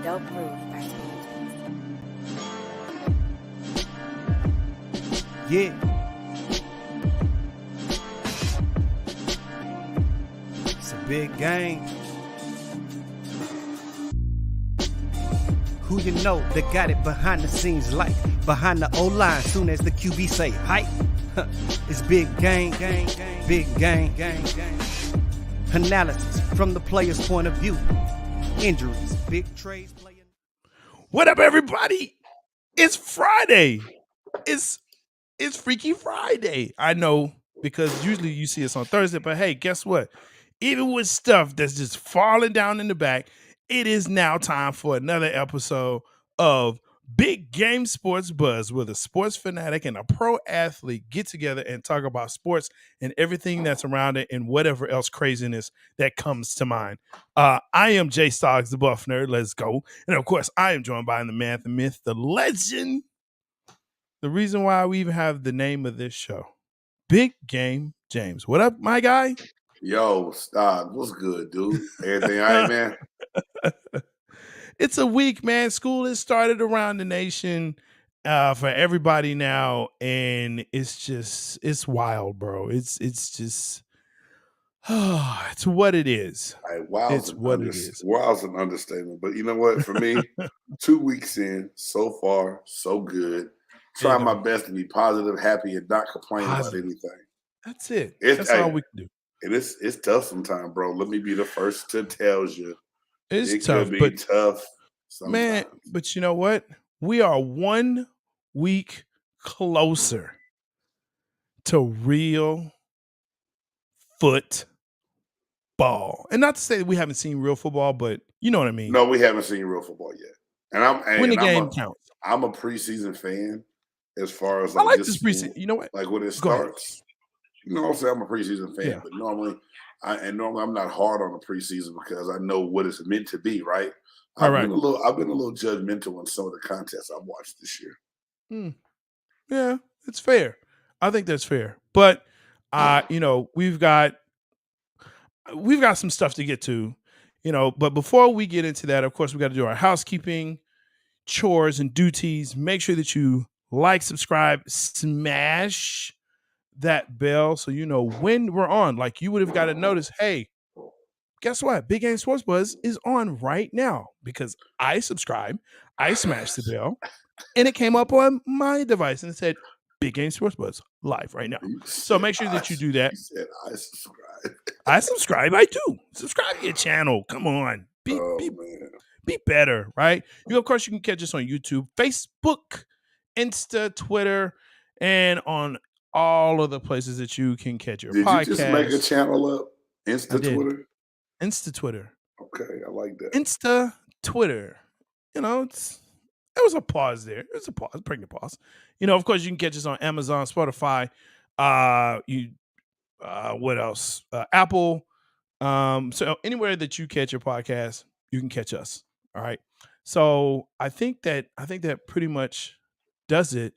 Dope Groove by Yeah. It's a big game. Who you know that got it behind the scenes like behind the O-line soon as the QB say hype? It's big game, big game. Analysis from the player's point of view. Injuries, big trades playing. What up, everybody? It's Friday. It's Freaky Friday. I know, because usually you see us on Thursday, but hey, guess what? Even with stuff that's just falling down in the back, it is now time for another episode of Big Game Sports Buzz, where the sports fanatic and a pro athlete get together and talk about sports and everything that's around it and whatever else craziness that comes to mind. I am J-Stogs the Buccaneer. Let's go. And of course, I am joined by the man, the myth, the legend. The reason why we even have the name of this show, Big Game James. What up, my guy? Yo, Stog, what's good, dude? Everything all right, man? It's a week, man. School has started around the nation for everybody now, and it's wild, bro. It's just it's what it is. It's what it is. Wild's an understatement, but you know what? For me, 2 weeks in, so far, so good. Trying my best to be positive, happy, and not complain about anything. That's it. That's all we can do. And it's tough sometimes, bro. Let me be the first to tell you. It's tough, could be tough sometimes. Man, but you know what? We are 1 week closer to real football. And not to say that we haven't seen real football, but you know what I mean. No, we haven't seen real football yet. And when the game counts. I'm a preseason fan as far as I like this preseason. You know what? Like when it starts. You know what I'm saying? I'm a preseason fan, but normally I'm not hard on the preseason because I know what it's meant to be, right? I've been a little judgmental in some of the contests I've watched this year. Yeah, it's fair. I think that's fair. But you know, we've got some stuff to get to, you know, but before we get into that, of course, we got to do our housekeeping, chores and duties. Make sure that you like, subscribe, smash that bell so you know when we're on. Like, you would have got to notice, hey, guess what? Big Game Sports Buzz is on right now because I subscribed, I smashed the bell, and it came up on my device and it said Big Game Sports Buzz live right now. So make sure that you do that. You said I subscribe. I subscribe. I do. Subscribe to your channel. Come on. Be better, right? Of course, you can catch us on YouTube, Facebook, Insta, Twitter, and on all of the places that you can catch your podcast. Did you just make a channel up? Twitter? Insta Twitter. Okay, I like that. Insta Twitter. You know, there was a pause there. There's a pause, pregnant pause. You know, of course, you can catch us on Amazon, Spotify, what else? Apple. So anywhere that you catch your podcast, you can catch us. All right. So I think that pretty much does it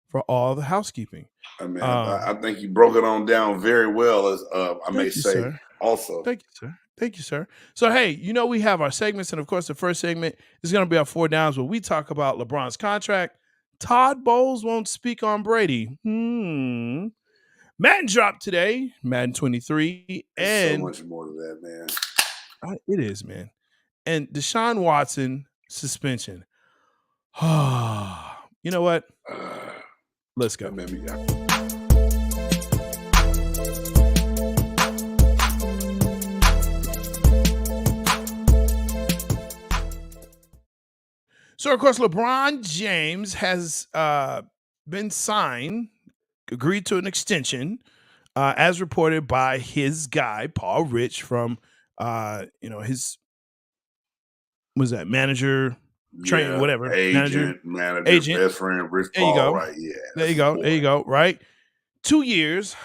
for all the housekeeping. I think you broke it on down very well, as I may say. Sir. Also, thank you, sir. So hey, you know, we have our segments, and of course, the first segment is going to be our 4 downs, where we talk about LeBron's contract. Todd Bowles won't speak on Brady. Madden dropped today, Madden 23, and so much more to that, man. It is, man. And DeShaun Watson suspension. You know what? Let's go. So, of course, LeBron James has been signed, agreed to an extension, as reported by his guy, Paul Rich, from, his, was that manager, trainer, whatever. Manager, agent, best friend, Rich Paul, you go. Right? Yeah. There you go, right? 2 years,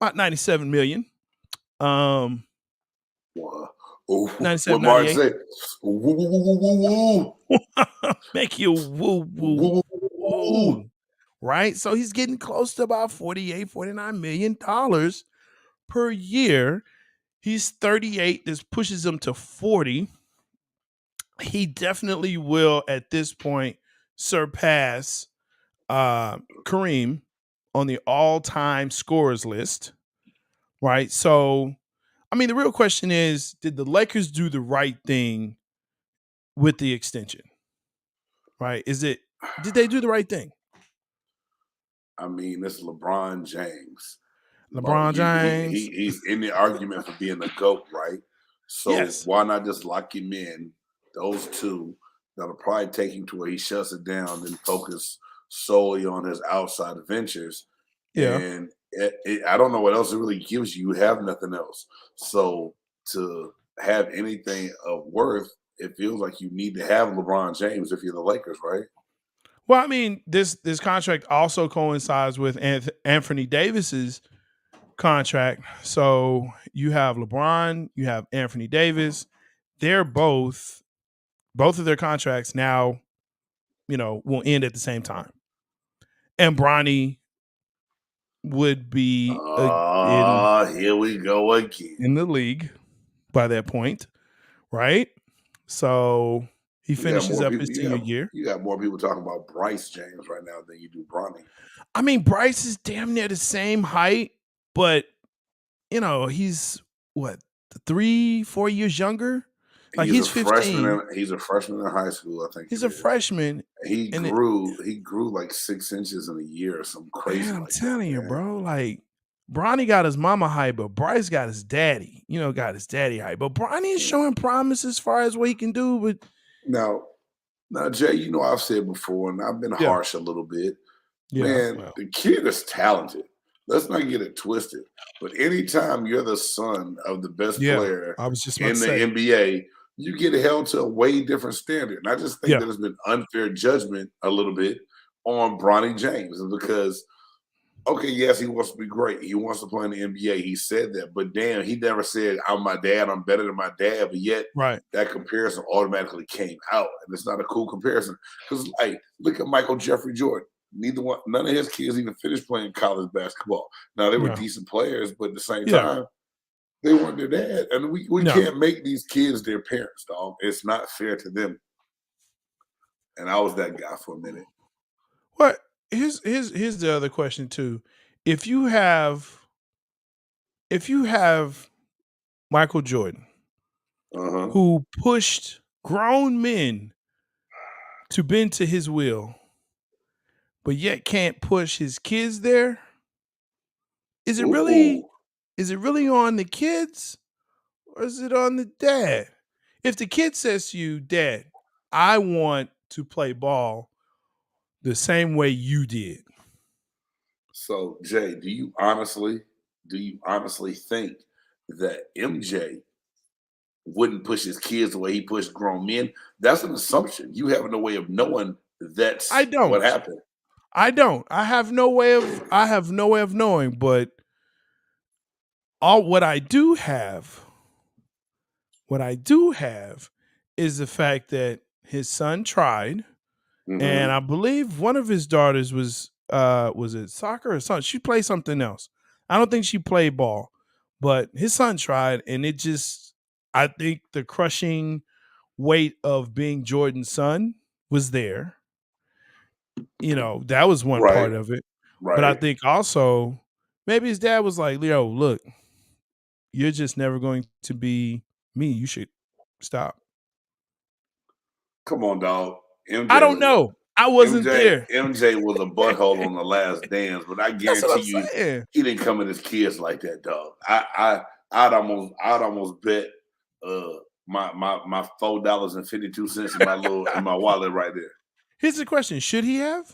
about $97 million. What Mark said? Make you woo. Right? So he's getting close to about $49 million per year. He's 38. This pushes him to 40. he definitely will at this point surpass Kareem on the all-time scorers list, right? So, I mean, the real question is, did the Lakers do the right thing with the extension? Right? Did they do the right thing? I mean, it's LeBron James. LeBron James. He's in the argument for being the GOAT, right? So Yes. why not just lock him in? Those two that'll probably take him to where he shuts it down and focus solely on his outside ventures. Yeah. And I don't know what else it really gives you. You have nothing else. So to have anything of worth, it feels like you need to have LeBron James if you're the Lakers, right? Well, I mean, this contract also coincides with Anthony Davis's contract. So you have LeBron, you have Anthony Davis. They're both of their contracts now, will end at the same time. And Bronny would be here we go again in the league by that point, right? So he finishes up his senior year. You got more people talking about Bryce James right now than you do Bronny. I mean, Bryce is damn near the same height, but he's what, 3-4 years younger? Like he's 15. He's a freshman in high school, I think. He's a freshman. He grew like 6 inches in a year or something crazy. Man, I'm telling you, bro. Like Bronny got his mama height, but Bryce got his daddy. Got his daddy height. But Bronny is showing promise as far as what he can do. But now, Jay, I've said before, and I've been harsh a little bit. Yeah, man, the kid is talented. Let's not get it twisted. But anytime you're the son of the best player I was just in the NBA, you get held to a way different standard. And I just think that there's been unfair judgment a little bit on Bronny James. Because, okay, yes, he wants to be great. He wants to play in the NBA. He said that. But damn, he never said, I'm my dad, I'm better than my dad. But yet that comparison automatically came out. And it's not a cool comparison. Because, look at Michael Jeffrey Jordan. None of his kids even finished playing college basketball. Now, they were decent players, but at the same time, they weren't their dad. And we can't make these kids their parents, dog. It's not fair to them. And I was that guy for a minute. What? Here's the other question too. If you have Michael Jordan, who pushed grown men to bend to his will, but yet can't push his kids there, is it really on the kids or is it on the dad? If the kid says to you, Dad, I want to play ball the same way you did. So, Jay, do you honestly think that MJ wouldn't push his kids the way he pushed grown men? That's an assumption. You have no way of knowing that's what happened. I don't. I have no way of knowing, but what I do have is the fact that his son tried, and I believe one of his daughters was it soccer or something? She played something else. I don't think she played ball, but his son tried, and I think the crushing weight of being Jordan's son was there. That was one part of it. Right. But I think also maybe his dad was like, Leo, look, you're just never going to be me. You should stop. Come on, dog. I don't know. I wasn't there. MJ was a butthole on The Last Dance, but I guarantee you he didn't come at his kids like that, dog. I'd almost bet my $4.52 in my wallet right there. Here's the question: should he have?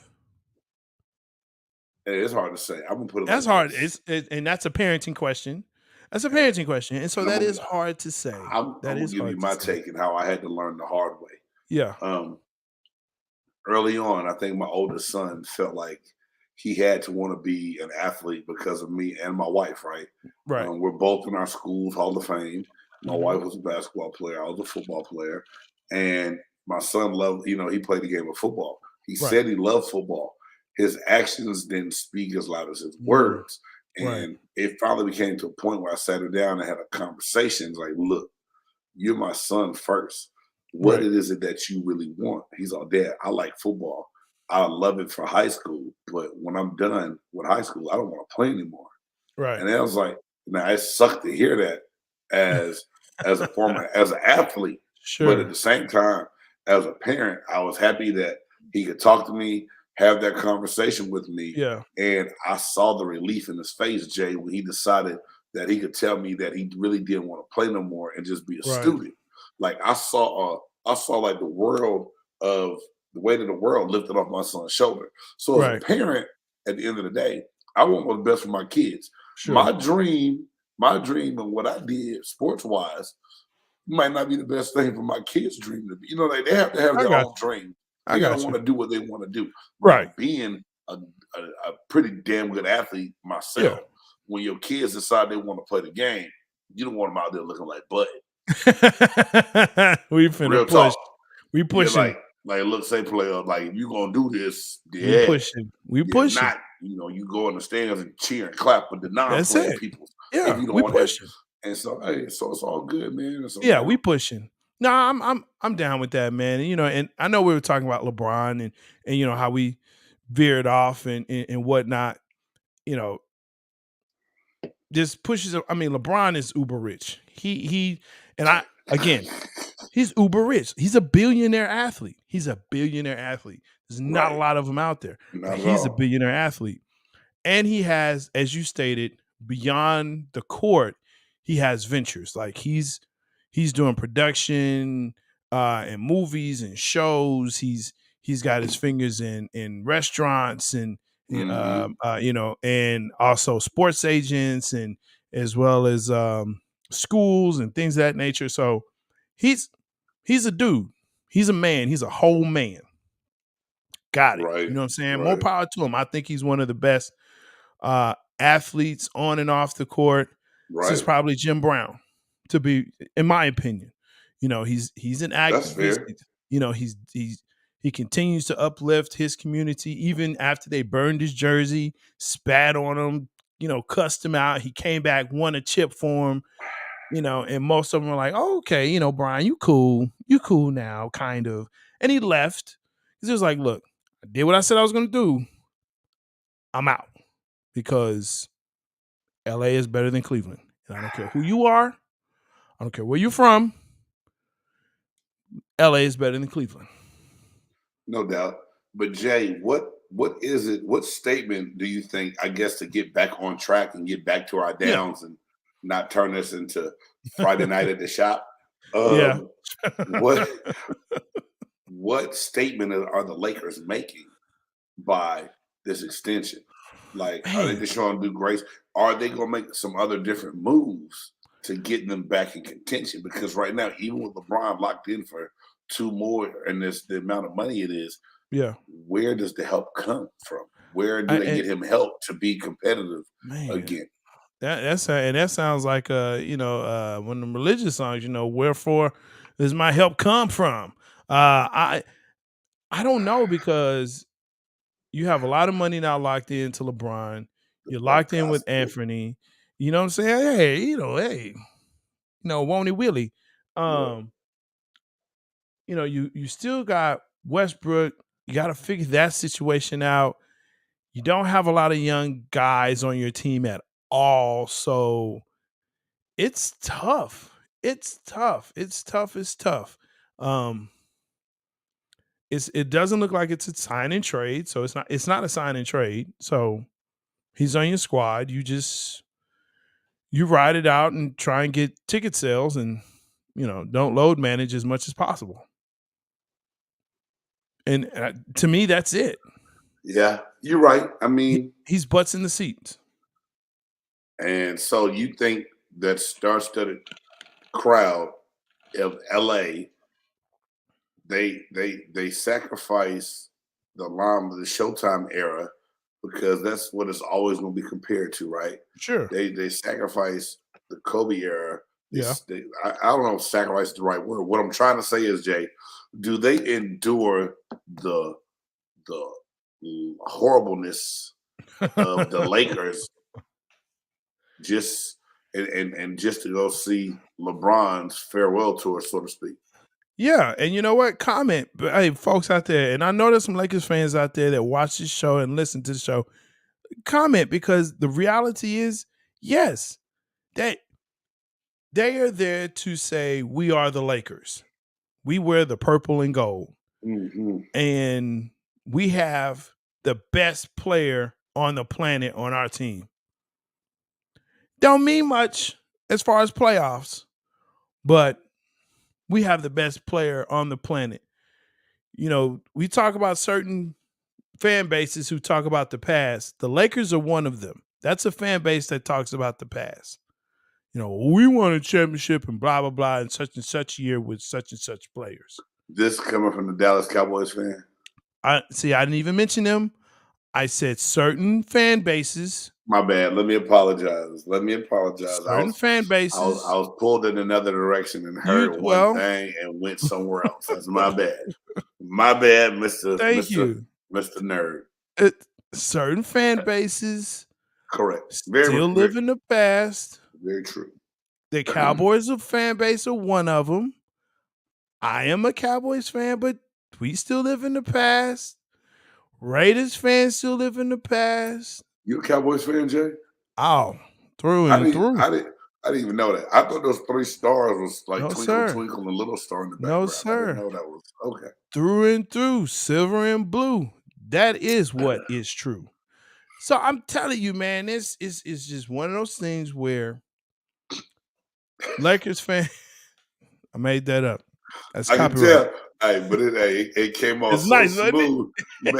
It's hard to say. I'm gonna put it. That's hard. And that's a parenting question. That's a parenting question, and so that is hard to say. I'm gonna give you my take and how I had to learn the hard way. Yeah. Early on, I think my oldest son felt like he had to want to be an athlete because of me and my wife. Right. Right. We're both in our school's Hall of Fame. My wife was a basketball player. I was a football player, and my son loved. He played the game of football. He said he loved football. His actions didn't speak as loud as his words. And it finally became to a point where I sat him down and had a conversation. Like, look, you're my son first. what it is that you really want. He's all, Dad, I like football. I love it for high school, but when I'm done with high school, I don't want to play anymore. Right. And I was like, now it sucked to hear that as a former as an athlete. Sure. But at the same time, as a parent, I was happy that he could talk to me, have that conversation with me. Yeah. And I saw the relief in his face, Jay, when he decided that he could tell me that he really didn't want to play no more and just be a student. Like I saw like the weight of the world lifted off my son's shoulder. So as a parent, at the end of the day, I want what's best for my kids. Sure. My dream of what I did sports wise might not be the best thing for my kids' dream to be. You know, they have to have their own dream. They gotta want to do what they want to do. Right. Being a pretty damn good athlete myself, when your kids decide they want to play the game, you don't want them out there looking like Bud. We finna push. We pushing. Like look, say player, like if you gonna do this, we pushing. We pushing. Not, you go in the stands and cheer and clap with the non-playing people. Yeah, we pushing. And so, hey, so it's all good, man. We pushing. No, I'm down with that, man. And, and I know we were talking about LeBron and how we veered off and whatnot. Just pushes. I mean, LeBron is uber rich. He's uber rich. He's a billionaire athlete. There's not a lot of them out there. He's a billionaire athlete. And he has, as you stated, beyond the court, he has ventures. Like he's doing production and movies and shows. He's got his fingers in restaurants and and also sports agents and as well as schools and things of that nature. So he's a dude. He's a man. He's a whole man. Got it. Right. You know what I'm saying? More power to him. I think he's one of the best athletes on and off the court. Right. This is probably Jim Brown, to be, in my opinion. He's an activist. He continues to uplift his community, even after they burned his jersey, spat on him, cussed him out. He came back, won a chip for him, and most of them were like, oh, okay, Brian, you cool now, kind of. And he left. He was like, look, I did what I said I was going to do. I'm out because LA is better than Cleveland. And I don't care who you are. I don't care where you're from. LA is better than Cleveland. No doubt. But Jay, what is it? What statement do you think, I guess, to get back on track and get back to our downs and not turn this into Friday night at the shop? What statement are the Lakers making by this extension? Like, are they just trying to do grace? Are they going to make some other different moves to get them back in contention? Because right now, even with LeBron locked in for 2 more and the amount of money it is, where does the help come from? Where do they get him help to be competitive again? That sounds like one of the religious songs. Wherefore does my help come from? I don't know, because you have a lot of money now locked into LeBron. You're locked in with Anthony. You know what I'm saying? Hey, won't he Willie? You still got Westbrook. You got to figure that situation out. You don't have a lot of young guys on your team at all. So it's tough. It's tough. It doesn't look like it's a sign and trade. So it's not a sign and trade. So he's on your squad. You ride it out and try and get ticket sales and, don't load manage as much as possible. And to me, that's it. Yeah, you're right. I mean, he's butts in the seats. And so you think that star-studded crowd of LA, they sacrifice the Showtime era, because that's what it's always going to be compared to, right? Sure. They sacrifice the Kobe era. Yeah. I don't know if sacrifice is the right word. What I'm trying to say is, Jay, do they endure the horribleness of the Lakers just to go see LeBron's farewell tour, so to speak? Yeah, and you know what? Comment, hey, folks out there, and I know there's some Lakers fans out there that watch this show and listen to the show. Comment, because the reality is, yes, they are there to say we are the Lakers. We wear the purple and gold, and we have the best player on the planet on our team. Don't mean much as far as playoffs, but we have the best player on the planet. You know, we talk about certain fan bases who talk about the past. The Lakers are one of them. That's a fan base that talks about the past. You know, we won a championship and blah, blah, blah, in such and such year with such and such players. This coming from the Dallas Cowboys fan? I didn't even mention them. I said certain fan bases. My bad. Let me apologize. Certain fan bases. I was pulled in another direction and heard one thing and went somewhere else. That's my bad. My bad, Mr. Nerd. Certain fan bases. Correct. Still live in the past. Very true. The Cowboys of fan base are one of them. I am a Cowboys fan, but we still live in the past. Raiders fans still live in the past. You a Cowboys fan, Jay? Oh, through and through. I didn't even know that. I thought those 3 stars was like twinkle, twinkle, and a little star in the background. No, sir. I didn't know that was okay. Through and through, silver and blue. That is what is true. So I'm telling you, man, this is just one of those things where Lakers fan. I made that up. That's I copyright. can tell. Hey, but it came off it's so nice, smooth. You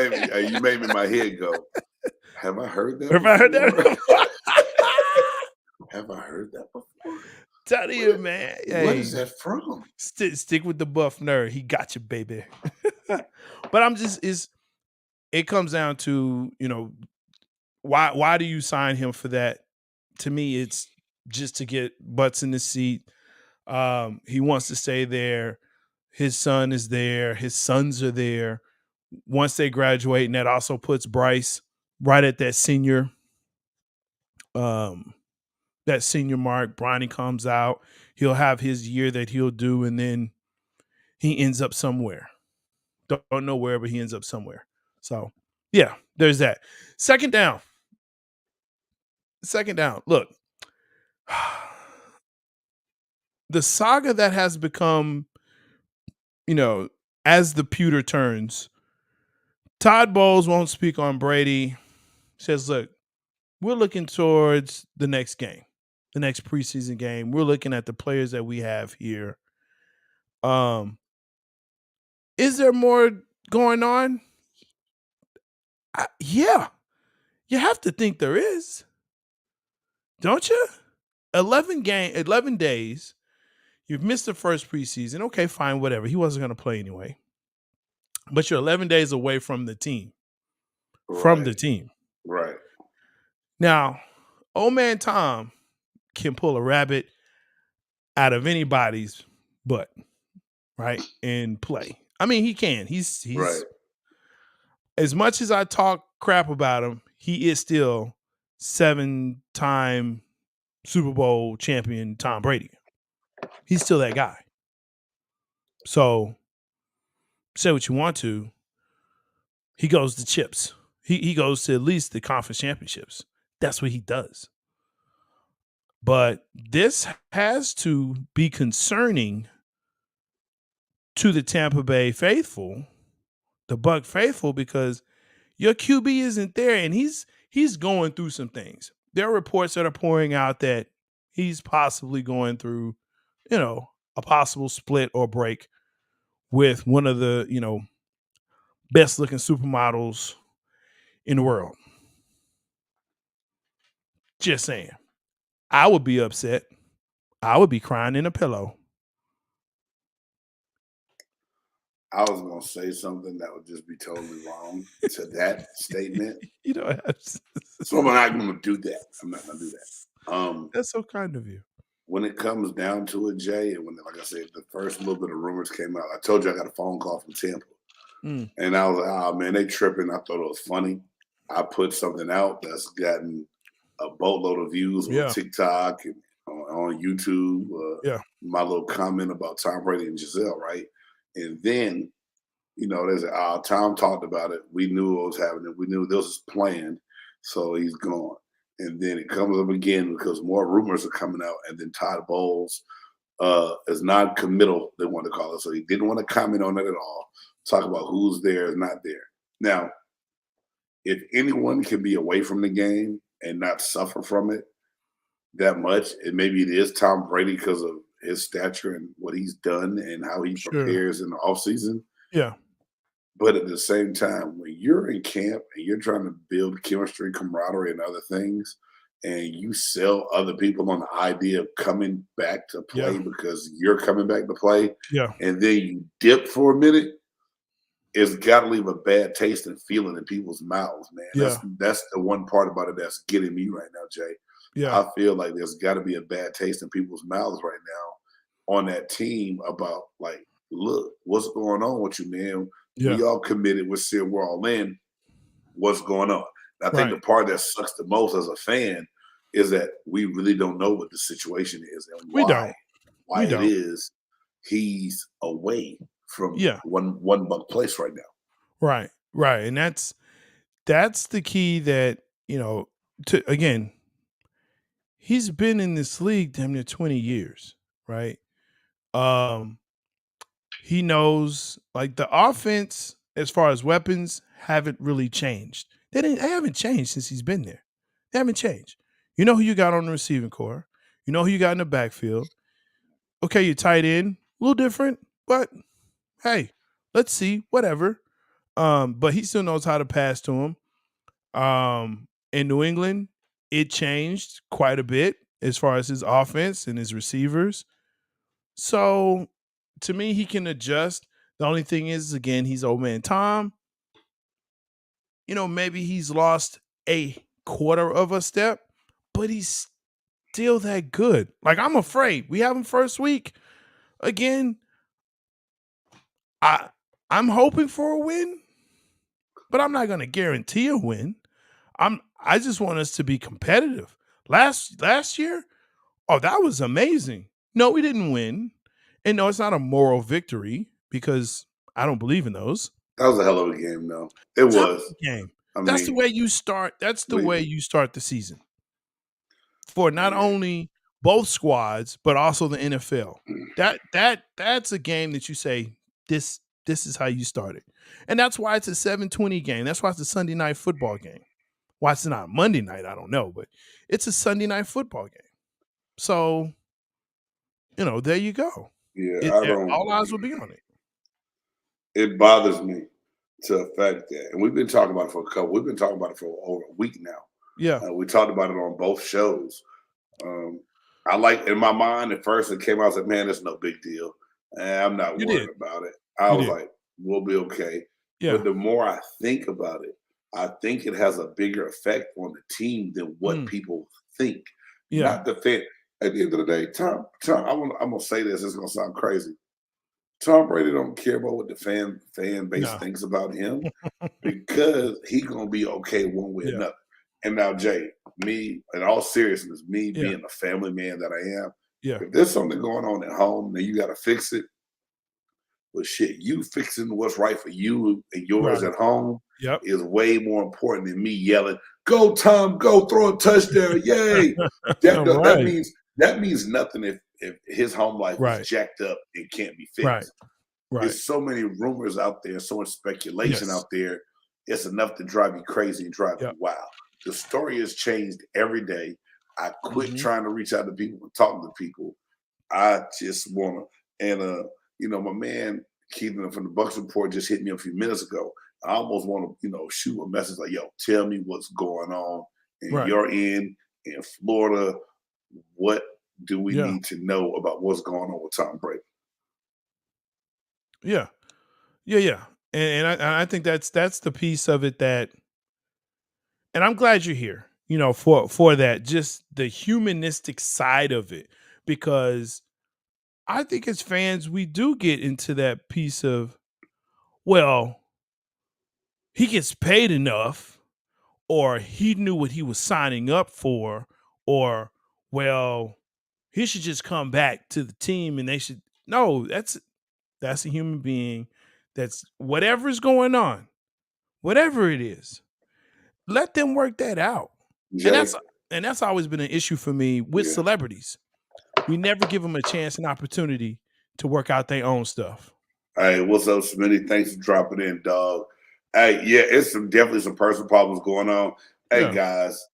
made me my head go. Have I heard that? Have I heard that before? Have I heard that before? Tell you, man. Hey, what is that from? Stick with the buff nerd. He got you, baby. But I'm just it comes down to, you know, why do you sign him for that? To me, it's just to get butts in the seat. He wants to stay there. His son is there. His sons are there. Once they graduate, and that also puts Bryce right at that senior mark. Bronny comes out. He'll have his year that he'll do, and then he ends up somewhere. Don't know where, but he ends up somewhere. So, yeah, there's that. Second down. Look, the saga that has become, you know, as the pewter turns, Todd Bowles won't speak on Brady. Says, look, we're looking towards the next game, the next preseason game. We're looking at the players that we have here. Is there more going on? Yeah. You have to think there is. Don't you? 11 days. You've missed the first preseason. Okay, fine, whatever. He wasn't going to play anyway. But you're 11 days away from the team. Right. Now, old man Tom can pull a rabbit out of anybody's butt, right? And play. I mean, he can. He's right. As much as I talk crap about him, he is still 7-time Super Bowl champion Tom Brady. He's still that guy. So, say what you want to. He goes to chips. He goes to at least the conference championships. That's what he does. But this has to be concerning to the Tampa Bay faithful, the Buck faithful, because your QB isn't there, and he's going through some things. There are reports that are pouring out that he's possibly going through, you know, a possible split or break with one of the, you know, best looking supermodels in the world. Just saying. I would be upset. I would be crying in a pillow. I was going to say something that would just be totally wrong to that statement. You know, so I'm not going to do that. I'm not going to do that. That's so kind of you. When it comes down to it, Jay, and when, like I said, the first little bit of rumors came out, I told you I got a phone call from Tampa. And I was like, oh, man, they tripping. I thought it was funny. I put something out that's gotten a boatload of views on TikTok and on YouTube. My little comment about Tom Brady and Giselle, right? And then, there's Tom talked about it. We knew what was happening. We knew this was planned. So he's gone. And then it comes up again because more rumors are coming out. And then Todd Bowles is non-committal, they want to call it. So he didn't want to comment on it at all. Talk about who's there is not there. Now, if anyone can be away from the game and not suffer from it that much, and maybe it is Tom Brady because of his stature and what he's done and how he prepares in the offseason. Yeah. But at the same time, when you're in camp and you're trying to build chemistry, camaraderie, and other things, and you sell other people on the idea of coming back to play because you're coming back to play, and then you dip for a minute, it's got to leave a bad taste and feeling in people's mouths, man. That's the one part about it that's getting me right now, Jay. I feel like there's got to be a bad taste in people's mouths right now on that team about, like, look, what's going on with you, man? We all committed. We're all in. What's going on? I think the part that sucks the most as a fan is that we really don't know what the situation is and why it is he's away from one Buck place right now. Right. And that's the key that, again, he's been in this league damn near 20 years, right? He knows, like, the offense as far as weapons haven't really changed. They haven't changed since he's been there. They haven't changed. You know who you got on the receiving core. You know who you got in the backfield. Okay, your tight end, a little different, but hey, let's see, whatever. But he still knows how to pass to him. In New England, it changed quite a bit as far as his offense and his receivers. So, to me, he can adjust. The only thing is, again, he's old man Tom. Maybe he's lost a quarter of a step, but he's still that good. Like, I'm afraid. We have him first week. Again, I'm hoping for a win, but I'm not going to guarantee a win. I just want us to be competitive. Last year, that was amazing. No, we didn't win. And no, it's not a moral victory because I don't believe in those. That was a hell of a game, though. It was a game. That's the way you start. That's the way you start the season for not only both squads but also the NFL. That's a game that you say this is how you start it, and that's why it's a 7:20 game. That's why it's a Sunday night football game. Why it's not Monday night, I don't know, but it's a Sunday night football game. So, there you go. Yeah, all eyes will be on it. It bothers me to the fact that, and we've been talking about it we've been talking about it for over a week now. Yeah. We talked about it on both shows. I like, in my mind, at first it came out, I was like, man, it's no big deal. I'm not worried about it. I was like, we'll be okay. Yeah. But the more I think about it, I think it has a bigger effect on the team than what people think. Yeah. Not the fan. At the end of the day, Tom, I'm gonna say this. It's gonna sound crazy. Tom Brady don't care about what the fan base thinks about him because he's gonna be okay one way or another. And now, Jay, me, in all seriousness, me being a family man that I am, if there's something going on at home, then you got to fix it. But shit, you fixing what's right for you and yours at home is way more important than me yelling, "Go Tom, go throw a touchdown, yay!" That means nothing if his home life is jacked up and can't be fixed. There's so many rumors out there, so much speculation out there. It's enough to drive you crazy and drive you wild. The story has changed every day. I quit trying to reach out to people and talking to people. I just want to, and my man Keegan from the Bucks Report just hit me a few minutes ago. I almost want to, shoot a message like, yo, tell me what's going on in your end in Florida. What do we need to know about what's going on with Tom Brady? Yeah. And I think that's the piece of it that, and I'm glad you're here, for that, just the humanistic side of it, because I think as fans, we do get into that piece of, well, he gets paid enough, or he knew what he was signing up for, or, well, he should just come back to the team and they should. No, that's That's a human being. That's whatever's going on, whatever it is. Let them work that out. Jay. And that's always been an issue for me with celebrities. We never give them a chance and opportunity to work out their own stuff. Hey, what's up, Smitty? Thanks for dropping in, dog. Hey, yeah, it's definitely some personal problems going on. Hey, guys,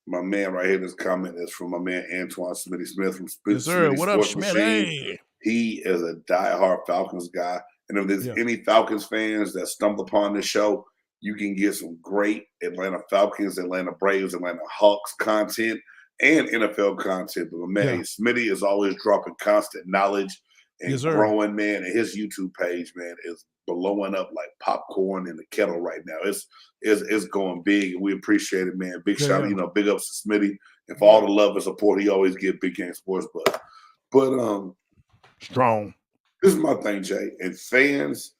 my man right here, this comment is from my man Antoine Smitty Smith from Smitty what up, Sports Machine. He is a diehard Falcons guy. And if there's any Falcons fans that stumble upon this show, you can get some great Atlanta Falcons, Atlanta Braves, Atlanta Hawks content and NFL content. But my man, Smitty is always dropping constant knowledge and growing, man. And his YouTube page, man, is blowing up like popcorn in the kettle right now. It's going big, and we appreciate it, man. Big shout out, big ups to Smitty, and for all the love and support he always gives Big Game Sports. But strong. This is my thing, Jay, and fans,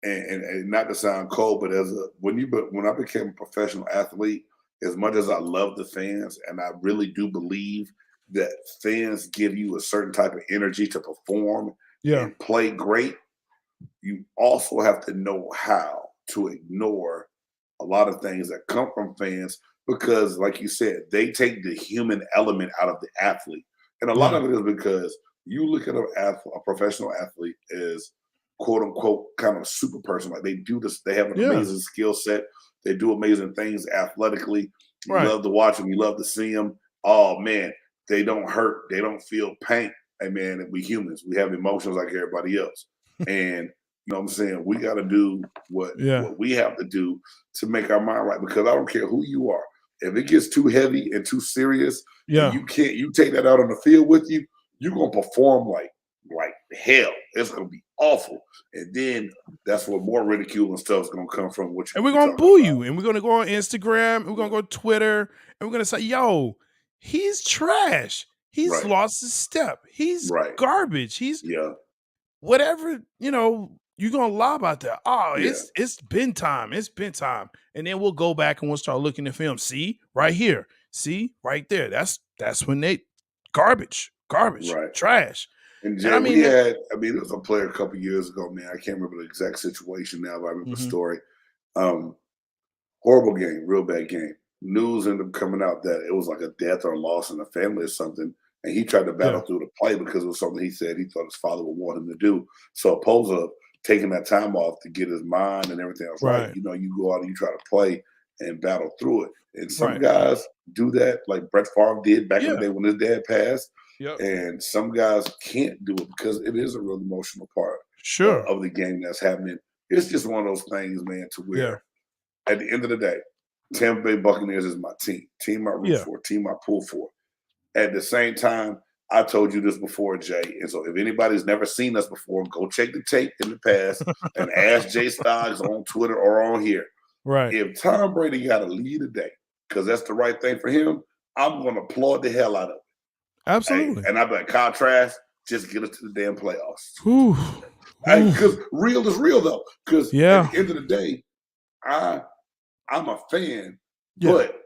and not to sound cold, but when I became a professional athlete, as much as I love the fans, and I really do believe that fans give you a certain type of energy to perform and play great, you also have to know how to ignore a lot of things that come from fans because, like you said, they take the human element out of the athlete. And a lot of it is because you look at a professional athlete as quote unquote kind of super person. Like they do this, they have an amazing skill set. They do amazing things athletically. You love to watch them. You love to see them. Oh man, they don't hurt. They don't feel pain. Hey man, we humans. We have emotions like everybody else. And you know what I'm saying? We got to do what we have to do to make our mind right. Because I don't care who you are. If it gets too heavy and too serious, you take that out on the field with you, you're gonna perform like hell. It's gonna be awful. And then that's where more ridicule and stuff is gonna come from. And we're gonna boo you, and we're gonna go on Instagram, and we're gonna go to Twitter, and we're gonna say, yo, he's trash. He's lost his step. He's garbage. He's whatever, you're gonna lob out there. Oh, it's been time. It's been time. And then we'll go back and we'll start looking at film. See, right here. See, right there. That's when they garbage, trash. And Jay, there was a player a couple years ago, man. I can't remember the exact situation now, but I remember the story. Horrible game, real bad game. News ended up coming out that it was like a death or a loss in the family or something. And he tried to battle through the play because it was something he said he thought his father would want him to do. So opposed to taking that time off to get his mind and everything else right, you go out and you try to play and battle through it. And some guys do that, like Brett Favre did back in the day when his dad passed. And some guys can't do it because it is a real emotional part of the game that's happening. It's just one of those things, man, to where at the end of the day, Tampa Bay Buccaneers is my team I root for, team I pull for. At the same time, I told you this before, Jay. And so if anybody's never seen us before, go check the tape in the past and ask J-Stogs on Twitter or on here. Right. If Tom Brady got a lead today, because that's the right thing for him, I'm going to applaud the hell out of it. Absolutely. Hey, and I'm like, Kyle Trask, just get us to the damn playoffs. Because real is real, though. Because at the end of the day, I'm a fan, but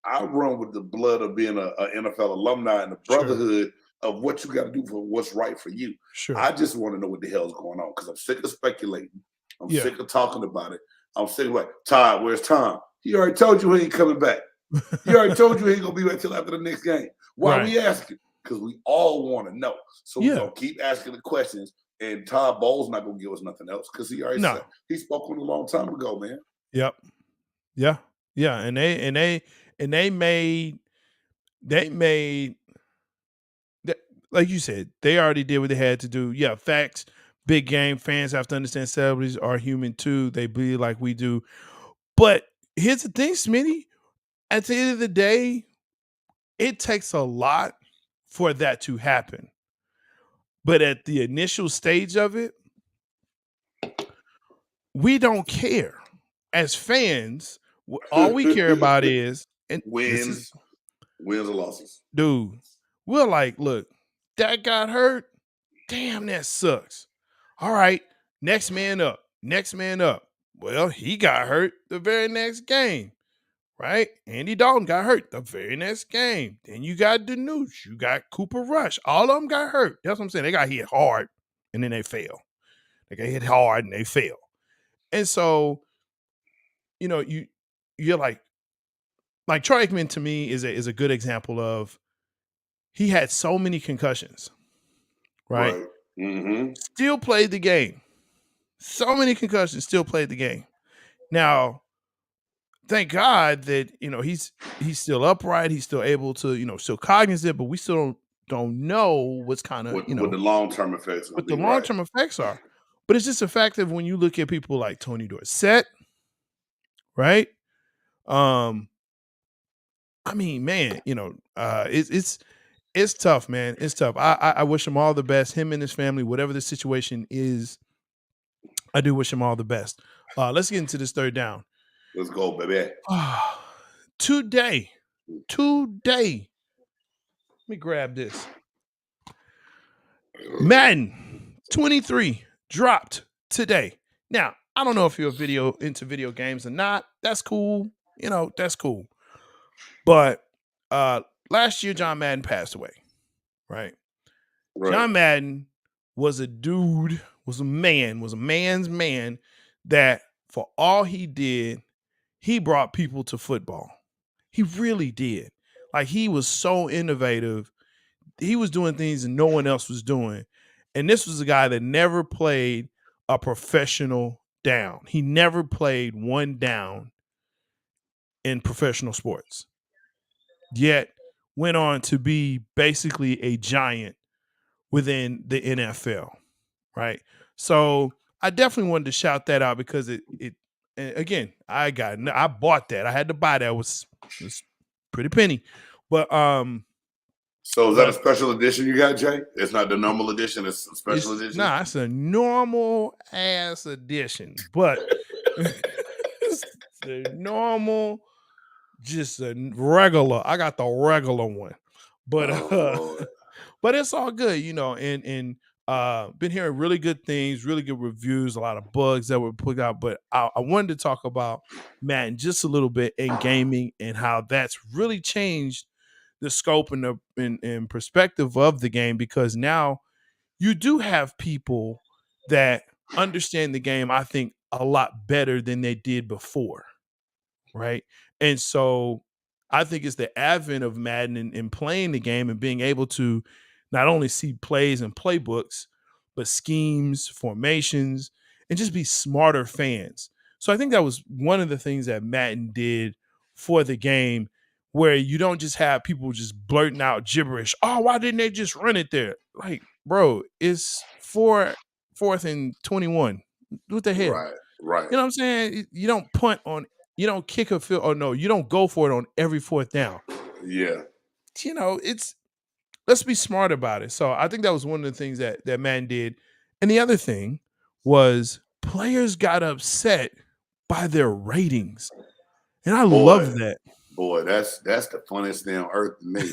I run with the blood of being an NFL alumni and the brotherhood of what you got to do for what's right for you. I just want to know what the hell's going on because I'm sick of speculating. I'm sick of talking about it. I'm sick of like, Todd, where's Tom? He already told you he ain't coming back. He already told you he ain't going to be back till after the next game. Why are we asking? Because we all want to know. So we're going to keep asking the questions. And Todd Bowles not going to give us nothing else because he already said he spoke on a long time ago, man. Yep. Yeah. Yeah. And they made like you said, they already did what they had to do. Yeah, facts. Big game fans have to understand celebrities are human too. They bleed like we do. But here's the thing, Smitty. At the end of the day, it takes a lot for that to happen. But at the initial stage of it, we don't care. As fans, all we care about is wins or losses. Dude, we're like, look, that got hurt. Damn, that sucks. All right, next man up. Well, he got hurt the very next game, right? Andy Dalton got hurt the very next game. Then you got Danush. You got Cooper Rush. All of them got hurt. That's what I'm saying. They got hit hard, and then they fail. Like they hit hard and they fail. And so, you're like Troy Aikman to me is a good example of he had so many concussions, right? Mm-hmm. Still played the game. So many concussions, still played the game. Now, thank God that he's still upright. He's still able to still cognizant, but we still don't know what's kind of what the long-term effects. What the long-term effects are. But it's just a fact that when you look at people like Tony Dorsett, right? I mean, man, it's tough, man. It's tough. I wish him all the best. Him and his family, whatever the situation is, I do wish him all the best. Let's get into this third down. Let's go, baby. Today. Let me grab this. Madden 23 dropped today. Now, I don't know if you're into video games or not. That's cool. That's cool. But last year, John Madden passed away, right? John Madden was a dude, was a man's man that for all he did, he brought people to football. He really did. Like, he was so innovative. He was doing things that no one else was doing. And this was a guy that never played a professional down. He never played one down in professional sports. Yet went on to be basically a giant within the NFL, right? So I definitely wanted to shout that out because it again, I bought that. I had to buy that. It was pretty penny. But so is that a special edition you got, Jay? It's not the normal edition, it's a special edition? Nah, it's a normal ass edition. But it's the normal, just a regular. I got the regular one. But but it's all good, and been hearing really good things, really good reviews, a lot of bugs that were put out. But I wanted to talk about Madden just a little bit in gaming and how that's really changed the scope and the perspective of the game, because now you do have people that understand the game, I think, a lot better than they did before, right? And so I think it's the advent of Madden and playing the game and being able to not only see plays and playbooks, but schemes, formations, and just be smarter fans. So I think that was one of the things that Madden did for the game, where you don't just have people just blurting out gibberish. Oh, why didn't they just run it there? Like, bro, it's fourth and 21. What the hell? Right. You know what I'm saying? You don't punt on, you don't kick a field, or no, you don't go for it on every fourth down. Yeah. Let's be smart about it. So I think that was one of the things that Madden did. And the other thing was players got upset by their ratings. And I love that. Boy, that's the funniest thing on earth to me.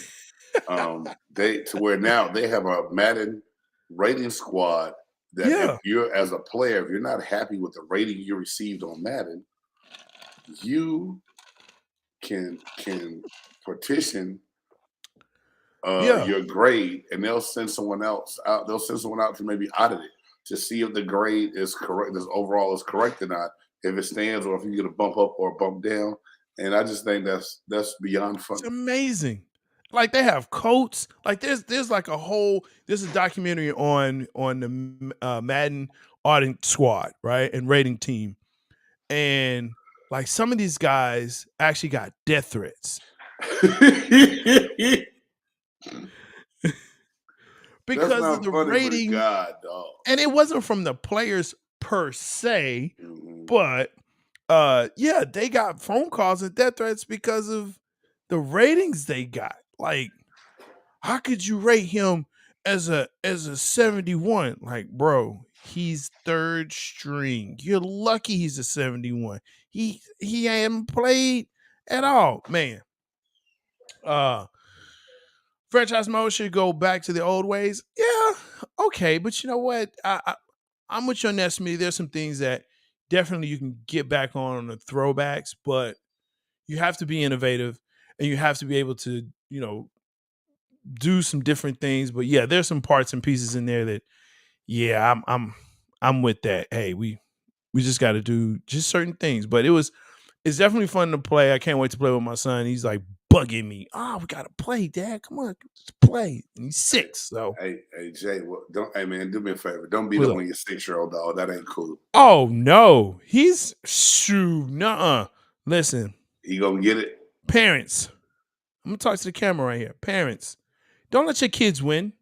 To where now they have a Madden rating squad that if you're, as a player, if you're not happy with the rating you received on Madden, you can petition your grade, and they'll send someone else out. They'll send someone out to maybe audit it to see if the grade is correct, this overall is correct or not, if it stands or if you get a bump up or a bump down. And I just think that's beyond fun. It's amazing. Like, they have coats. Like, there's like there's a documentary on the Madden audit squad, right, and rating team, and like some of these guys actually got death threats because of the rating. God, dog. And it wasn't from the players per se, but they got phone calls and death threats because of the ratings they got. Like, how could you rate him as a 71? Like, bro, he's third string. You're lucky he's a 71. He hadn't played at all, man. Franchise mode should go back to the old ways. Yeah, okay, but you know what? I'm with you on that, Smitty. There's some things that definitely you can get back on the throwbacks, but you have to be innovative and you have to be able to, do some different things. But yeah, there's some parts and pieces in there that, I'm I'm with that. Hey, we just got to do just certain things. But it's definitely fun to play. I can't wait to play with my son. He's like bugging me. Oh, we gotta play, Dad. Come on, let's play. And he's 6. So hey Jay, hey man, do me a favor. Don't beat up on your 6-year-old dog. That ain't cool. Oh no, he's nuh-uh. Listen, he gonna get it. Parents, I'm gonna talk to the camera right here. Parents, don't let your kids win.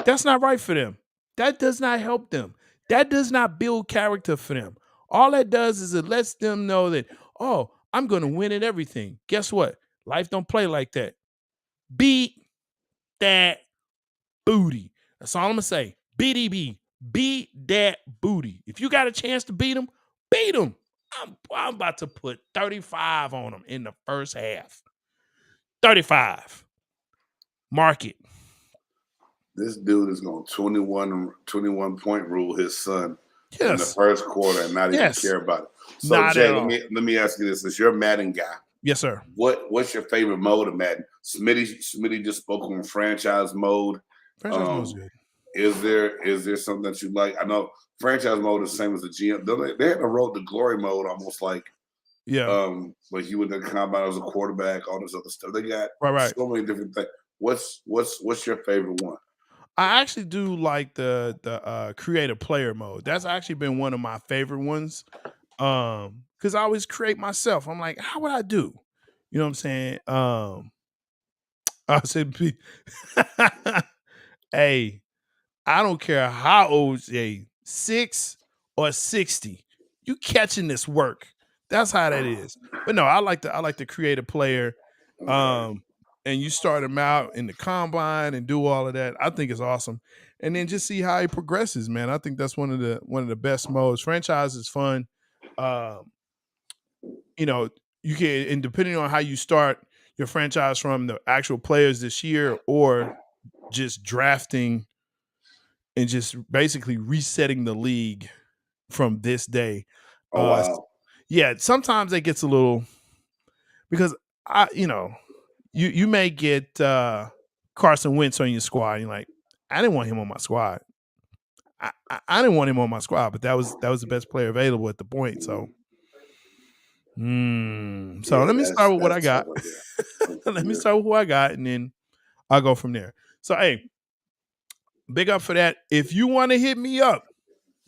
That's not right for them. That does not help them. That does not build character for them. All that does is it lets them know that, oh, I'm going to win at everything. Guess what? Life don't play like that. Beat that booty. That's all I'm going to say. BDB. Beat that booty. If you got a chance to beat them, beat them. I'm about to put 35 on them in the first half. 35. Mark it. This dude is going to 21 point rule his son in the first quarter and not even care about it. So not Jay, let me ask you this: since you're a Madden guy, yes, sir. What's your favorite mode of Madden? Smitty just spoke on franchise mode. Franchise mode's good. Is there something that you like? I know franchise mode is the same as the GM. They had a road to glory mode, almost like like you went to the combine as a quarterback, all this other stuff. They got so many different things. What's your favorite one? I actually do like the creative player mode. That's actually been one of my favorite ones. Because I always create myself. I'm like, how would I do? You know what I'm saying? I said, hey, I don't care how old, 6 or 60, you catching this work. That's how that is. But no, I like the creative player. And you start him out in the combine and do all of that. I think it's awesome. And then just see how he progresses, man. I think that's one of the best modes. Franchise is fun. You can, and depending on how you start your franchise from the actual players this year or just drafting and just basically resetting the league from this day. Oh, wow. Yeah, sometimes it gets a little, because you may get Carson Wentz on your squad. And you're like, I didn't want him on my squad. I didn't want him on my squad, but that was the best player available at the point. So, let me start with what I got. Let me start with who I got, and then I'll go from there. So, hey, big up for that. If you want to hit me up,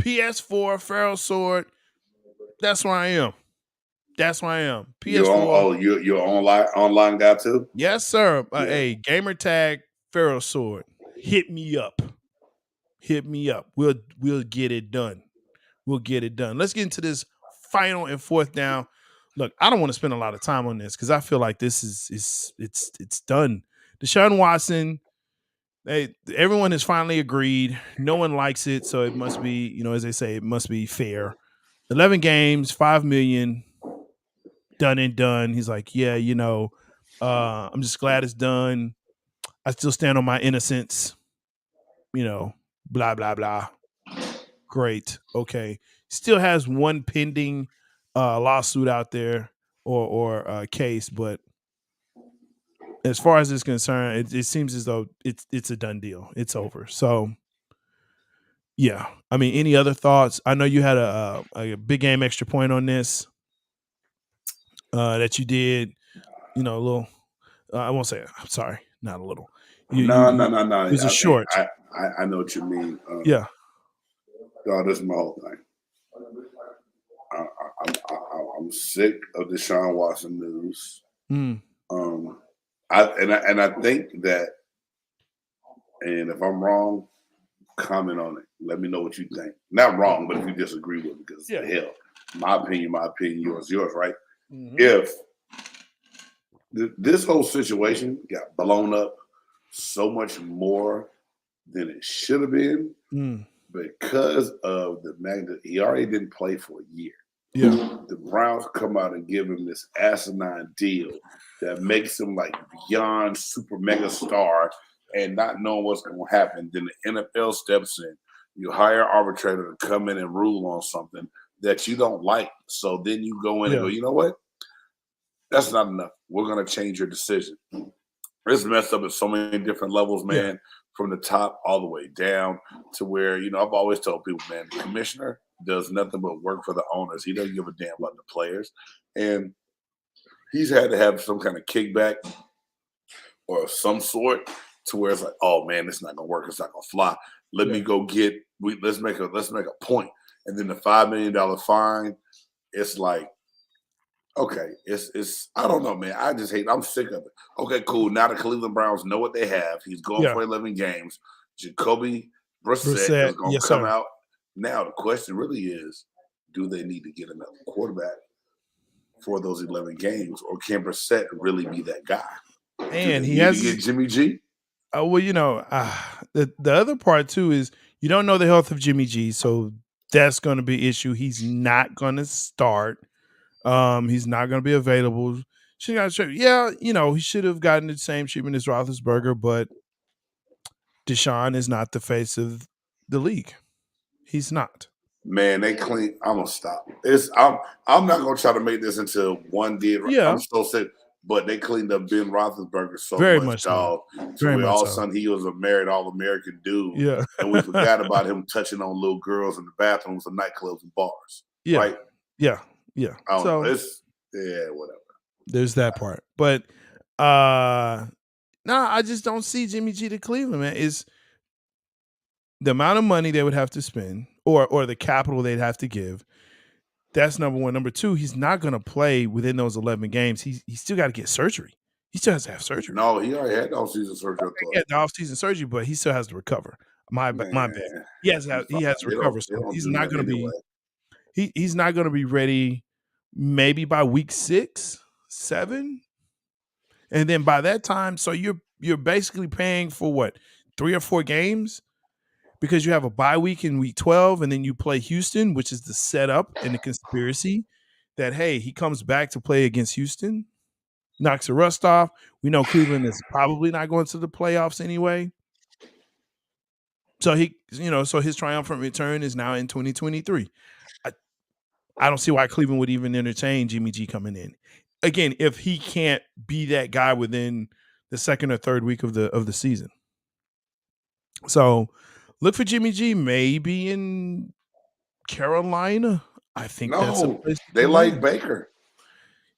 PS4 Feral Sword. That's where I am. That's where I am. PS4. You're online guy too? Yes, sir. Hey, gamer tag Feral Sword. Hit me up. Hit me up. We'll get it done. We'll get it done. Let's get into this final and fourth down. Look, I don't want to spend a lot of time on this because I feel like this it's done. DeShaun Watson. Everyone has finally agreed. No one likes it, so it must be, as they say, it must be fair. 11 games, $5 million. Done and done. He's like, I'm just glad it's done. I still stand on my innocence. Blah, blah, blah. Great. Okay. Still has one pending lawsuit out there or case, but as far as it's concerned, it seems as though it's a done deal. It's over. So, yeah. I mean, any other thoughts? I know you had a big game extra point on this. That you did, a little. I won't say it. I'm sorry, not a little. No. It was a short. I know what you mean. Yeah. God, this is my whole thing. I'm sick of DeShaun Watson news. I think that, and if I'm wrong, comment on it. Let me know what you think. Not wrong, but if you disagree with it, because hell, my opinion, yours, right? Mm-hmm. If this whole situation got blown up so much more than it should have been because of the magnitude, he already didn't play for a year. Yeah, the Browns come out and give him this asinine deal that makes him like beyond super mega star, and not knowing what's going to happen. Then the NFL steps in. You hire an arbitrator to come in and rule on something that you don't like. So then you go in and go, you know what? That's not enough. We're going to change your decision. It's messed up at so many different levels, man. from the top all the way down to where, I've always told people, man, the commissioner does nothing but work for the owners. He doesn't give a damn about the players. And he's had to have some kind of kickback or some sort to where it's like, oh man, it's not gonna work, it's not gonna fly. Let me go let's make a point. And then the $5 million fine, it's like, okay, it's I don't know, man. I'm sick of it. Okay, cool. Now the Cleveland Browns know what they have. He's going for 11 games. Jacoby Brissett is going to come out. Now the question really is, do they need to get another quarterback for those 11 games, or can Brissett really be that guy? And he has to get Jimmy G. Well, the other part too is you don't know the health of Jimmy G, so that's going to be an issue. He's not going to start. He's not going to be available. He should have gotten the same treatment as Roethlisberger, but DeShaun is not the face of the league. He's not. Man, they clean. I'm gonna stop. I'm not gonna try to make this into one did. Yeah. I'm so sick. But they cleaned up Ben Roethlisberger so Very much, dog. So all of a sudden he was a married All-American dude. Yeah. And we forgot about him touching on little girls in the bathrooms of nightclubs and bars. Yeah. Right? Yeah. Yeah. So whatever. There's that part. But I just don't see Jimmy G to Cleveland, man. Is the amount of money they would have to spend or the capital they'd have to give. That's number one. Number two, he's not going to play within those 11 games. He still got to get surgery. He still has to have surgery. No, he already had the off-season surgery. He had the off-season surgery, but he still has to recover. My bad. He has to recover. So he's not going to be. He's not going to be ready. Maybe by week 6, 7, and then by that time, so you're basically paying for what 3 or 4 games. Because you have a bye week in week 12, and then you play Houston, which is the setup and the conspiracy that, hey, he comes back to play against Houston, knocks the rust off. We know Cleveland is probably not going to the playoffs anyway. So his triumphant return is now in 2023. I don't see why Cleveland would even entertain Jimmy G coming in. Again, if he can't be that guy within the second or third week of the season. So look for Jimmy G maybe in Carolina. I think that's a place they like Baker.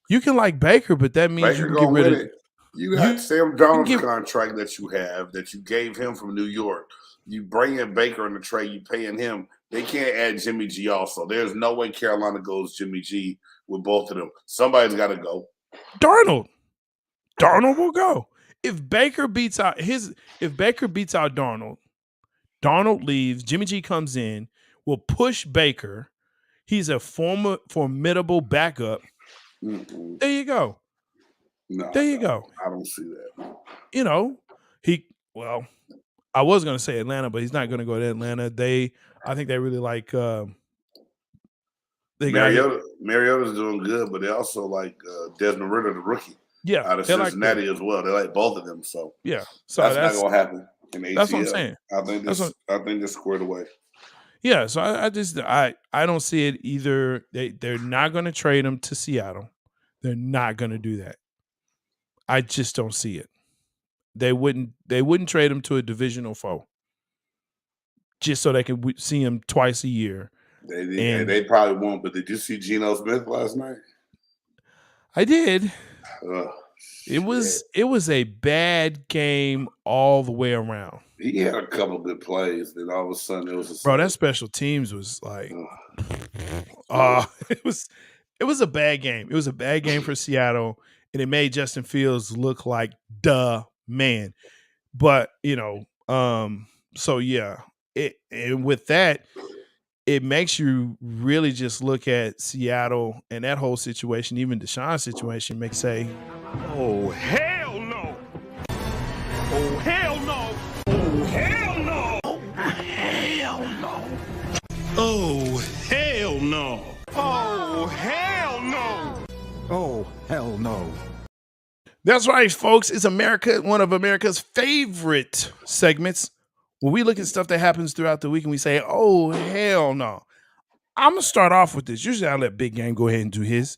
You can like Baker, but that means Baker you can get rid of it. You got Sam Darnold's contract that you gave him from New York. You bring in Baker in the trade, you paying him. They can't add Jimmy G also. There's no way Carolina goes Jimmy G with both of them. Somebody's got to go. Darnold will go. If Baker beats out Darnold, Darnold leaves, Jimmy G comes in, will push Baker. He's a formidable backup. Mm-hmm. There you go. There you go. I don't see that. I was going to say Atlanta, but he's not going to go to Atlanta. I think they really like Mariota's doing good, but they also like Desmond Ridder, the rookie. Yeah. Out of Cincinnati as well. They like both of them. So yeah. So that's not going to happen in ATL. That's what I'm saying. I think they're squared away. Yeah. So I don't see it either. They're not going to trade him to Seattle. They're not going to do that. I just don't see it. They wouldn't trade him to a divisional foe just so they could see him twice a year. They probably won't, but did you see Geno Smith last night? I did. It was a bad game all the way around. He had a couple good plays, then all of a sudden it was that special teams was like it was a bad game. It was a bad game for Seattle, and it made Justin Fields look like the man. But so yeah. And with that, it makes you really just look at Seattle and that whole situation, even DeShaun's situation, makes say, "Oh hell no! Oh hell no! Oh hell no! Oh hell no! Oh hell no! Oh hell no! Oh hell no!" That's right, folks. It's one of America's favorite segments. When we look at stuff that happens throughout the week and we say, oh, hell no. I'm going to start off with this. Usually I let Big Game go ahead and do his.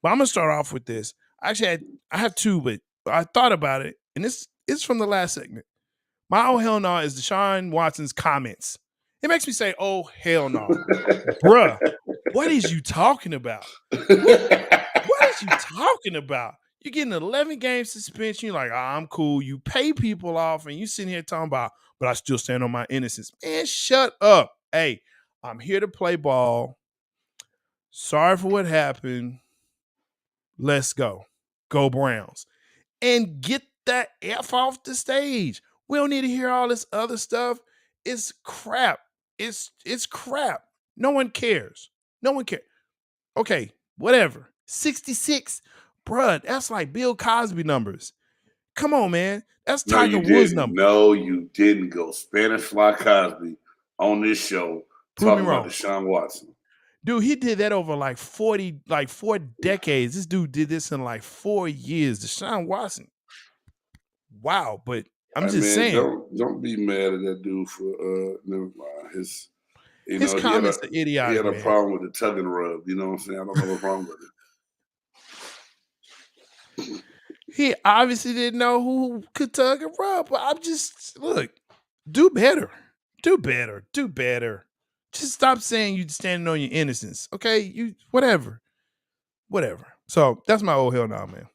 But I'm going to start off with this. Actually, I have two, but I thought about it. And it's from the last segment. My oh hell no is DeShaun Watson's comments. It makes me say, oh hell no. Bruh, what is you talking about? What is you talking about? You're getting an 11-game suspension. You're like, I'm cool. You pay people off and you sitting here talking about, but I still stand on my innocence. Man, shut up. Hey, I'm here to play ball. Sorry for what happened. Let's go. Go Browns. And get that F off the stage. We don't need to hear all this other stuff. It's crap. It's crap. No one cares. No one cares. Okay, whatever. 66. Bruh, that's like Bill Cosby numbers. Come on, man. That's Tiger Woods numbers. No, you didn't go Spanish Fly Cosby on this show talking about DeShaun Watson. Dude, he did that over like 4 decades. This dude did this in like 4 years. DeShaun Watson. Wow, but I'm just saying. Don't be mad at that dude for never mind. His comments are idiotic. He had a problem with the tug and rub. You know what I'm saying? I don't have a problem with it. He obviously didn't know who could tug and rub, but I'm just do better. Do better. Do better. Just stop saying you standing on your innocence. Okay? You whatever. So that's my oh hell no, man.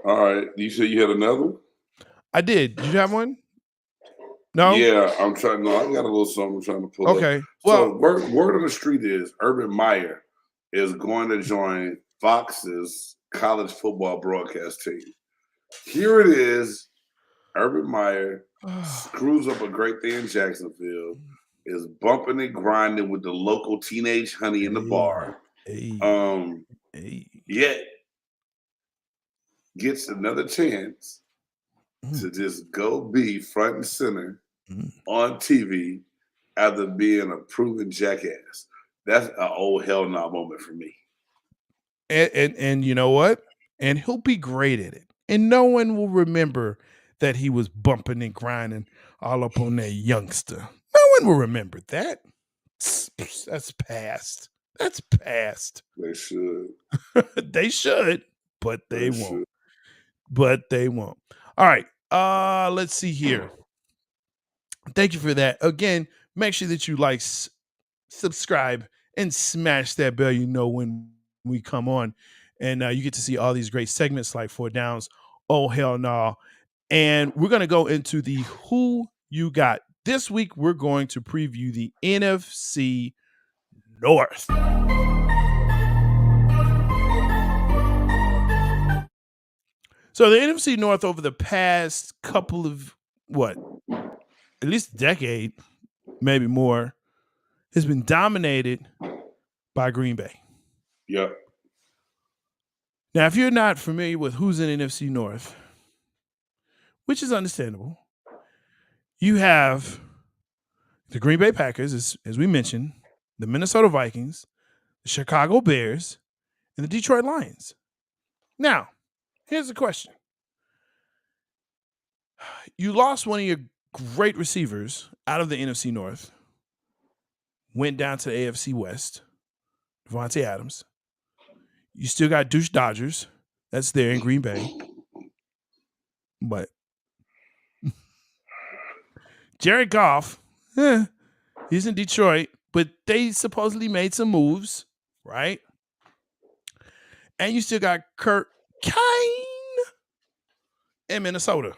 All right. You said you had another one? I did. Did you have one? No? Yeah, I'm trying. No, I got a little something I'm trying to pull up. Okay. Well, word on the street is Urban Meyer is going to join Fox's college football broadcast team. Here it is. Urban Meyer screws up a great thing in Jacksonville, is bumping and grinding with the local teenage honey in the bar. Yet gets another chance to just go be front and center on TV after being a proven jackass. That's an oh hell no moment for me. And you know what? And he'll be great at it. And no one will remember that he was bumping and grinding all up on that youngster. No one will remember that. That's past. That's past. They should. They should, but they won't. But they won't. All right. Let's see here. Thank you for that. Again, make sure that you like, subscribe, and smash that bell. You know when we come on, and you get to see all these great segments like 4 Downs. Oh hell no! And we're gonna go into the Who You Got this week. We're going to preview the NFC North. So the NFC North over the past couple of at least a decade, maybe more, has been dominated by Green Bay. Yep. Now, if you're not familiar with who's in NFC North, which is understandable, you have the Green Bay Packers, as we mentioned, the Minnesota Vikings, the Chicago Bears, and the Detroit Lions. Now, here's the question. You lost one of your great receivers out of the NFC North, went down to the AFC West, Devontae Adams. You still got Douche Dodgers. That's there in Green Bay. But Jared Goff, he's in Detroit, but they supposedly made some moves, right? And you still got Kurt Kane in Minnesota.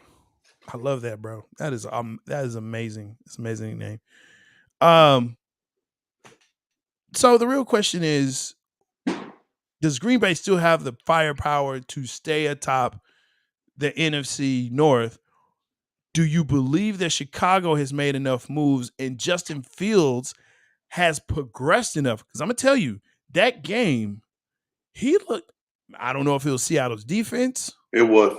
I love that, bro. That is amazing. It's an amazing name. So the real question is, does Green Bay still have the firepower to stay atop the NFC North? Do you believe that Chicago has made enough moves and Justin Fields has progressed enough? Because I'm going to tell you, that game, he looked, I don't know if it was Seattle's defense. It was.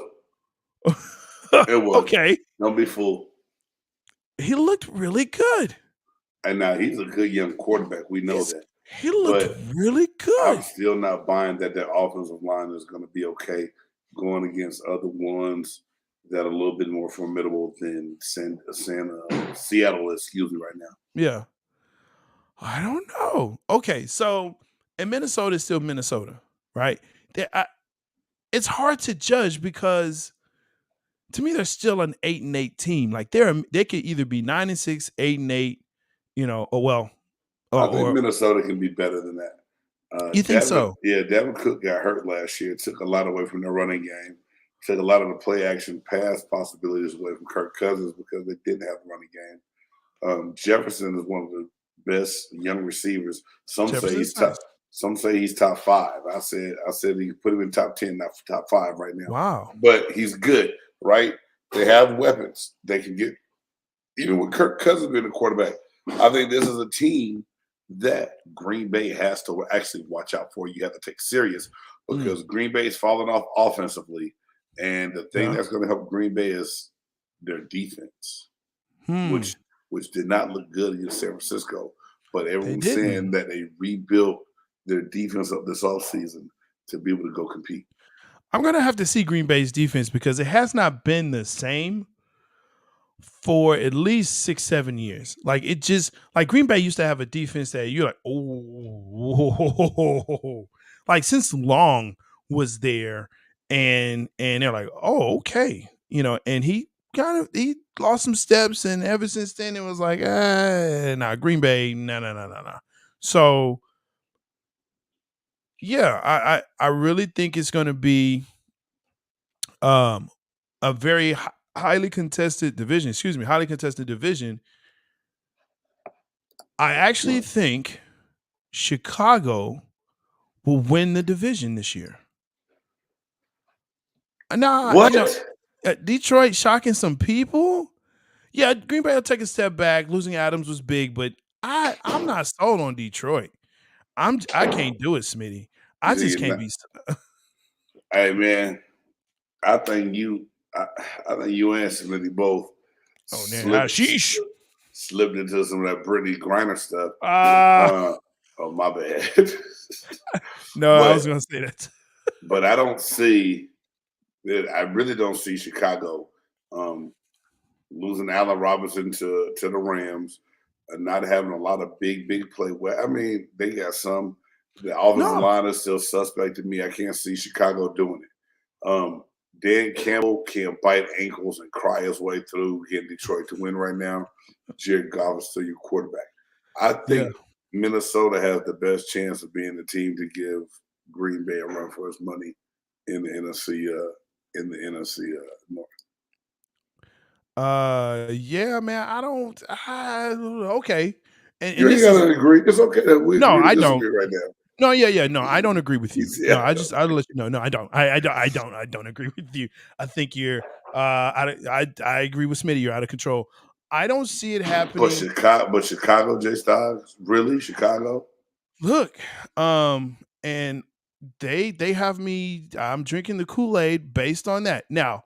It was. Okay. Don't be fooled. He looked really good. And now he's a good young quarterback. We know that. He looked really good. I'm still not buying that offensive line is going to be okay going against other ones that are a little bit more formidable than Seattle, excuse me, right now. Yeah. I don't know. Okay, so and Minnesota is still Minnesota, right? It's hard to judge because to me, they're still an 8-8 team. Like they could either be 9-6, 8-8, I think Minnesota can be better than that. You think so? Yeah, Devin Cook got hurt last year. Took a lot away from their running game. Took a lot of the play action pass possibilities away from Kirk Cousins because they didn't have the running game. Jefferson is one of the best young receivers. Some say he's top. Some say he's top 5. I said he put him in top 10, not top 5 right now. Wow. But he's good, right? They have weapons. They can get, even with Kirk Cousins being the quarterback, I think this is a team that Green Bay has to actually watch out for. You have to take serious because Green Bay is falling off offensively. And the thing that's going to help Green Bay is their defense, which did not look good against San Francisco. But everyone's saying that they rebuilt their defense up this offseason to be able to go compete. I'm going to have to see Green Bay's defense because it has not been the same for at least 6-7 years. Like it just like Green Bay used to have a defense that you're like, oh, like since Long was there and they're like, oh, okay. And he lost some steps, and ever since then it was like, Green Bay, no. So yeah, I really think it's going to be a very highly contested division. I actually think Chicago will win the division this year. What? Detroit shocking some people. Yeah, Green Bay will take a step back. Losing Adams was big, but I'm not sold on Detroit. I can't do it, Smitty. I just can't be. Hey man, I think you and Smitty both slipped into some of that Brittany Griner stuff. Oh my bad. No, I was going to say that. But I don't see that. I really don't see Chicago losing Allen Robinson to the Rams and not having a lot of big play. Well, I mean, they got some. The offensive line is still suspect to me. I can't see Chicago doing it. Dan Campbell can bite ankles and cry his way through getting Detroit to win right now. Jared Goff is still your quarterback. I think Minnesota has the best chance of being the team to give Green Bay a run for his money in the NFC North. Yeah, man. Okay. And you ain't gotta agree. It's okay that we I don't right now. No, yeah. No, I don't agree with you. No, I'll let you know. No, I don't. I don't agree with you. I think you're I agree with Smitty. You're out of control. I don't see it happening. But Chicago, J-Stogs, really? Chicago? Look, and they have me. I'm drinking the Kool-Aid based on that. Now,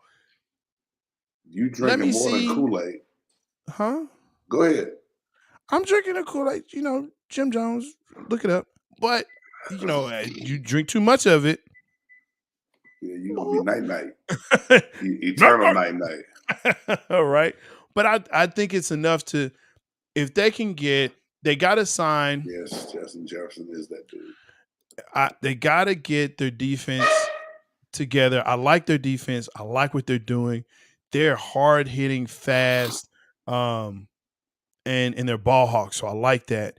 you drinking more than Kool-Aid? Huh? Go ahead. I'm drinking the Kool-Aid. Jim Jones. Look it up. But you drink too much of it. Yeah, you gonna be night. Eternal night. All right. But I think it's enough to, if they can they got to sign. Yes, Justin Jefferson is that dude. They got to get their defense together. I like their defense. I like what they're doing. They're hard hitting, fast, and they're ball hawks. So I like that.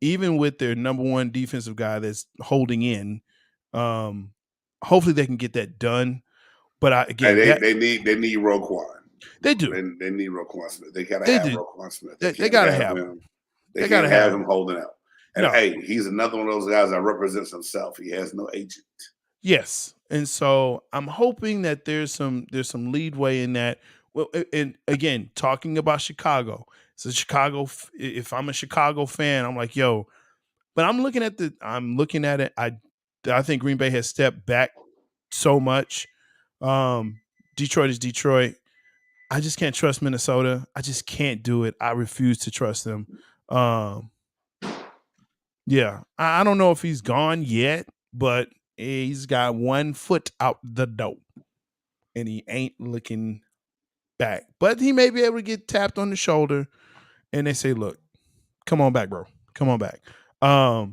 Even with their number one defensive guy that's holding in, hopefully they can get that done. But they need Roquan. They do. They need Roquan Smith. They gotta have Roquan Smith. They gotta have him. They gotta have him holding out. And hey, he's another one of those guys that represents himself. He has no agent. Yes, and so I'm hoping that there's some leadway in that. Well, and again, talking about Chicago, so Chicago. If I'm a Chicago fan, I'm like, yo. But I'm looking at it. I think Green Bay has stepped back so much. Detroit is Detroit. I just can't trust Minnesota. I just can't do it. I refuse to trust them. Yeah, I don't know if he's gone yet, but he's got one foot out the door, and he ain't looking back. But he may be able to get tapped on the shoulder, and they say, "Look, come on back, bro. Come on back." All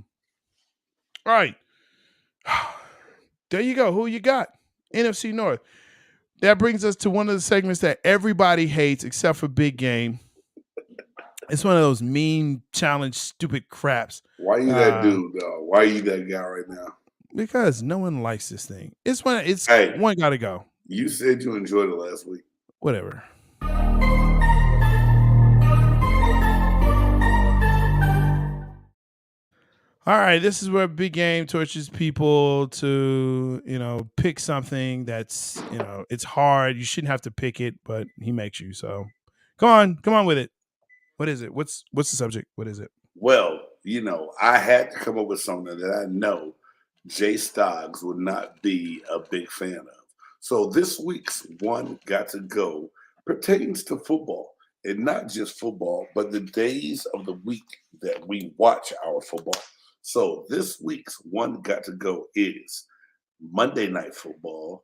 right, there you go. Who you got? NFC North. that brings us to one of the segments that everybody hates except for Big Game. It's one of those meme challenge stupid craps. Why you that dude, dog? Why you that guy right now? Because no one likes this thing. One gotta go. You said you enjoyed it last week. Whatever. All right, this is where Big Game tortures people to, pick something that's, it's hard. You shouldn't have to pick it, but he makes you. So come on with it. What is it? What's the subject? What is it? Well, I had to come up with something that I know J-Stogs would not be a big fan of. So this week's One Got to Go pertains to football, and not just football, but the days of the week that we watch our football. So this week's One Got to Go is Monday Night Football,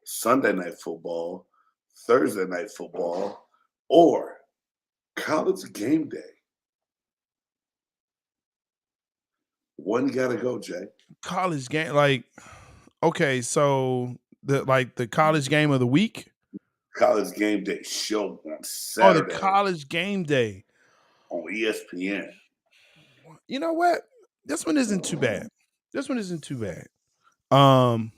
Sunday Night Football, Thursday Night Football, or College Game Day. One gotta go, Jay. College game, okay, so the college game of the week? College Game Day show on Saturday. Oh, the College Game Day. On ESPN. You know what? This one isn't too bad. I'm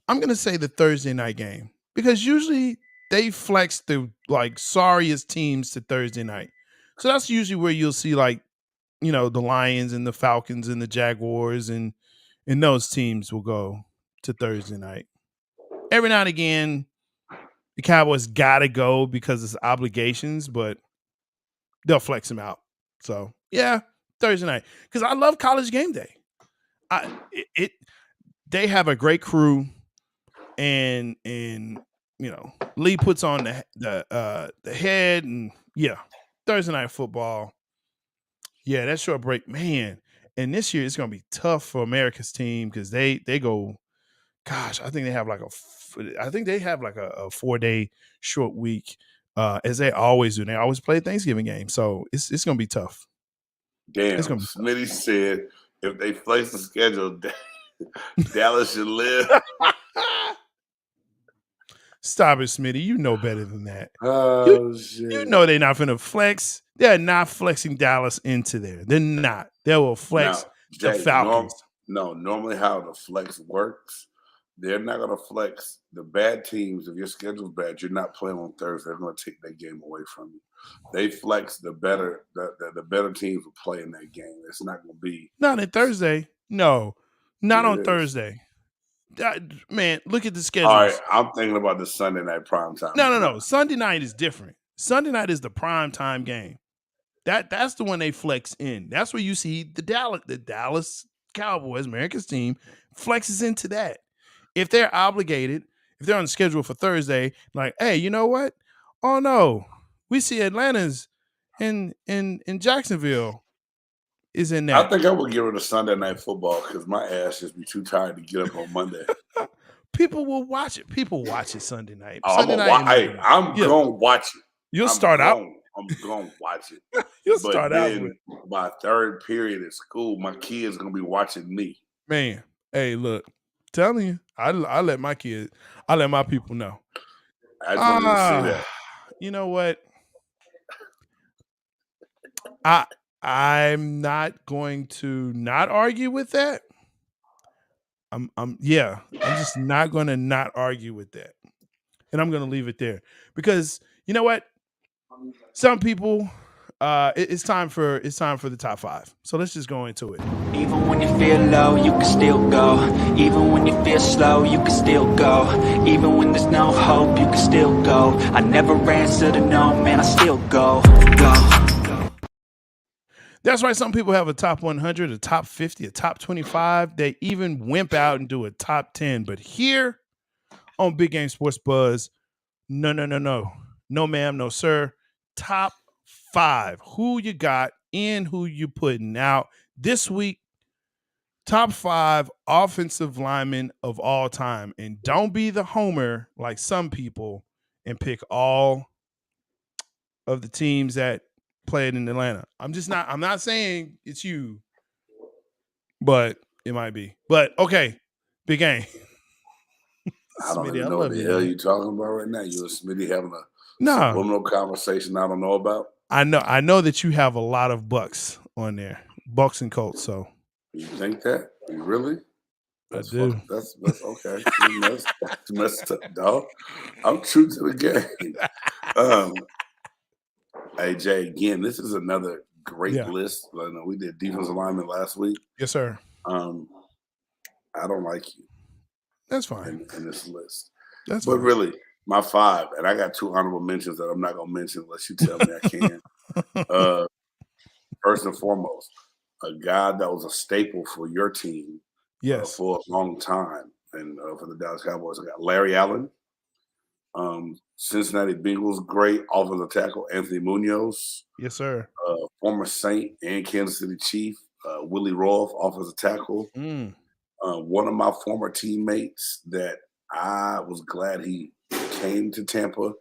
gonna say the Thursday night game because usually they flex the sorriest teams to Thursday night. So that's usually where you'll see the Lions and the Falcons and the Jaguars and those teams will go to Thursday night. Every now and again, the Cowboys gotta go because it's obligations, but they'll flex them out. So yeah. Thursday night, because I love College Game Day. They have a great crew, and Lee puts on the head, and Thursday night football. Yeah, that short break, man. And this year it's gonna be tough for America's team because they go. Gosh, I think they have a 4-day short week, as they always do. They always play a Thanksgiving game, so it's gonna be tough. Damn, Smitty said if they flex the schedule, Dallas should live. Stop it, Smitty. You know better than that. Oh, shit. You know they're not going to flex. They're not flexing Dallas into there. They're not. They will flex the Falcons. Normally how the flex works, they're not going to flex the bad teams. If your schedule's bad, you're not playing on Thursday. They're going to take that game away from you. They flex the better teams will play in that game. It's not going to be not on Thursday. No, not on Thursday. Man, look at the schedule. All right, I'm thinking about the Sunday night prime time. No. Sunday night is different. Sunday night is the prime time game. That's the one they flex in. That's where you see the Dallas Cowboys, America's team, flexes into that. If they're obligated, if they're on the schedule for Thursday, hey, you know what? Oh no. We see Atlanta's in Jacksonville is in that. I think I would get rid of Sunday night football because my ass just be too tired to get up on Monday. People will watch it. People watch it Sunday night. I'm going to watch it. You'll start out. I'm going to watch it. You'll start out with my third period at school, my kids going to be watching me. Man, hey, look, telling you, I let my people know. I just wanted to say that. You know what? I'm not going to not argue with that. I'm just not going to not argue with that. And I'm going to leave it there because you know what? Some people, it's time for the top 5. So let's just go into it. Even when you feel low, you can still go. Even when you feel slow, you can still go. Even when there's no hope, you can still go. I never answer to no, man, I still go. That's why some people have a top 100, a top 50, a top 25. They even wimp out and do a top 10. But here on Big Game Sports Buzz, no, ma'am, no, sir. Top 5. Who you got in, who you putting out. This week, top 5 offensive linemen of all time. And don't be the homer like some people and pick all of the teams that played in Atlanta. I'm not saying it's you, but it might be. But okay, Big Game. I don't Smitty, even I know what love the you, hell man. you're talking about right now. You and Smitty having a No, subliminal conversation I don't know about. I know that you have a lot of Bucks on there, Bucks and Colts. So You think that? You really? I That's do. fuck. That's okay. That's messed up, dog. I'm true to the game. Hey Jay, again, this is another great Yeah. list. I know we did defensive lineman last week. Yes, sir. I don't like you That's fine. in this list. That's But fine. really, my 5, and I got 2 honorable mentions that I'm not gonna mention unless you tell me I can. First and foremost, a guy that was a staple for your team Yes. for a long time, and for the Dallas Cowboys, I got Larry Allen, Cincinnati Bengals great offensive tackle Anthony Munoz, Yes, sir. former Saint and Kansas City Chief Willie Roth, offensive tackle. One of my former teammates that I was glad he came to Tampa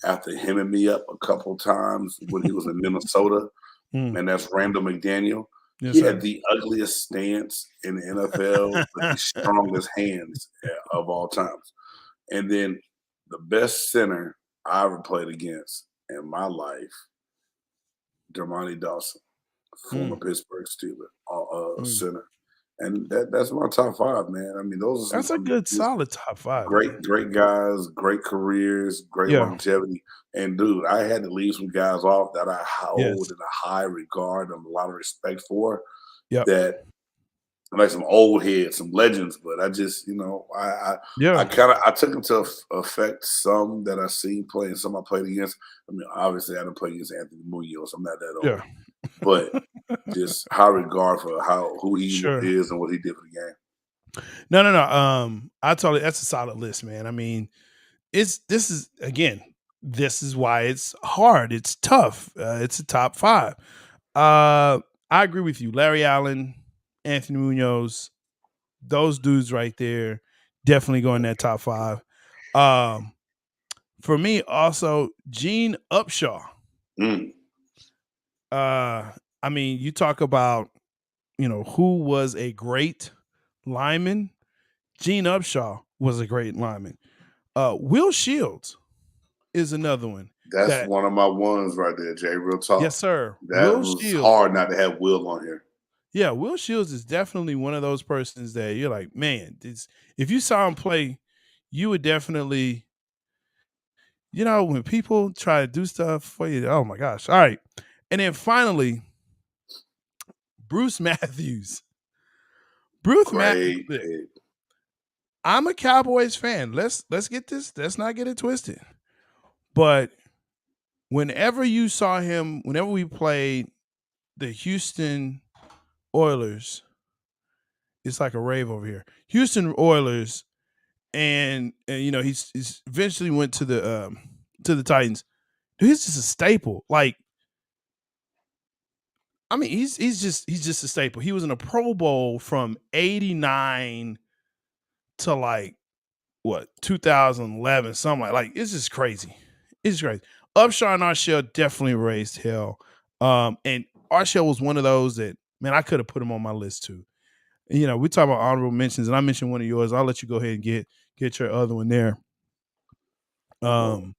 after hemming me up a couple times when he was in Minnesota, and that's Randall McDaniel. Yes, He sir. had the ugliest stance in the NFL, but the strongest hands of all times. And then the best center I ever played against in my life, Dermontti Dawson, former Pittsburgh Steelers center. And that's my top 5, man. I mean, those are That's a good, solid top 5. great guys, great careers, great longevity. And dude, I had to leave some guys off that I hold in a high regard and a lot of respect for. Yep. That like some old heads, some legends, but I just, I took them to affect some that I seen play and some I played against. I mean, obviously I didn't play against Anthony Munoz. I'm not that old. Yeah. But just high regard for who he is and what he did for the game. No. I totally, that's a solid list, man. I mean, this is why it's hard. It's tough. It's a top 5. I agree with you. Larry Allen, Anthony Munoz, those dudes right there definitely go in that top 5. For me, also Gene Upshaw. I mean, you talk about, who was a great lineman. Gene Upshaw was a great lineman. Will Shields is another one. That's one of my ones right there, Jay. Real talk. Yes, sir. That was hard not to have Will on here. Yeah, Will Shields is definitely one of those persons that you're like, man, if you saw him play, you would definitely, when people try to do stuff for you, oh my gosh. All right. And then finally, Bruce Matthews. Matthews. I'm a Cowboys fan. Let's get this. Let's not get it twisted. But whenever you saw him, whenever we played the Houston Oilers, it's like a rave over here. Houston Oilers, and he's eventually went to the Titans. Dude, he's just a staple. Like, I mean, he's just a staple. He was in a Pro Bowl from 89 to like 2011, something like it's just crazy. It's crazy. Upshaw and Arshell definitely raised hell. And Arshell was one of those that, man, I could have put him on my list too. We talk about honorable mentions, and I mentioned one of yours. I'll let you go ahead and get your other one there. One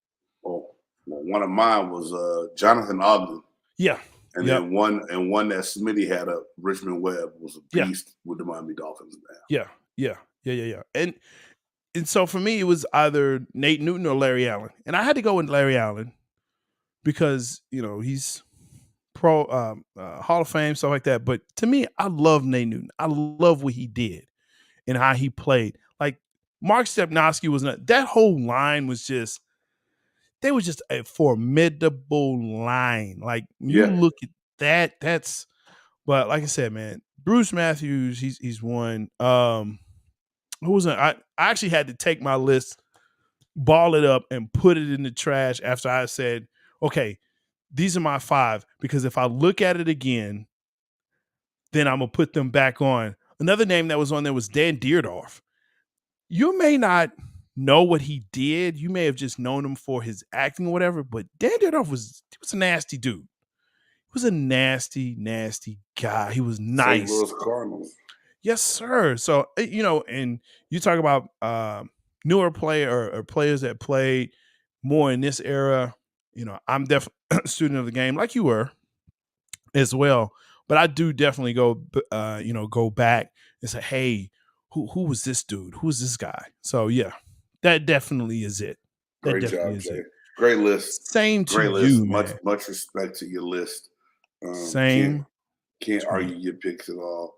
of mine was Jonathan Ogden. Yeah. And then one that Smitty had up, Richmond Webb, was a beast with the Miami Dolphins now. Yeah. And so for me, it was either Nate Newton or Larry Allen. And I had to go with Larry Allen because, he's pro Hall of Fame, stuff like that. But to me, I love Nate Newton. I love what he did and how he played. Like, Mark Stepnoski was not, that whole line was just, they were just a formidable line. Like, you look at that, but like I said, man, Bruce Matthews, he's one. Who was I actually had to take my list, ball it up, and put it in the trash after I said, okay, these are my 5, because if I look at it again, then I'm going to put them back on. Another name that was on there was Dan Dierdorf. You may not know what he did. You may have just known him for his acting or whatever, but Dan Dierdorf was a nasty dude. He was a nasty, nasty guy. He was nice. St. Louis Cardinals. Yes, sir. So, and you talk about newer player or players that played more in this era, I'm definitely a student of the game like you were as well. But I do definitely go back and say, hey, who was this dude? Who's this guy? So yeah, that definitely is it. That Great definitely job, is Jay. it. Great list. Same to Great you, list. man. Much respect to your list. Same. Can't argue your picks at all.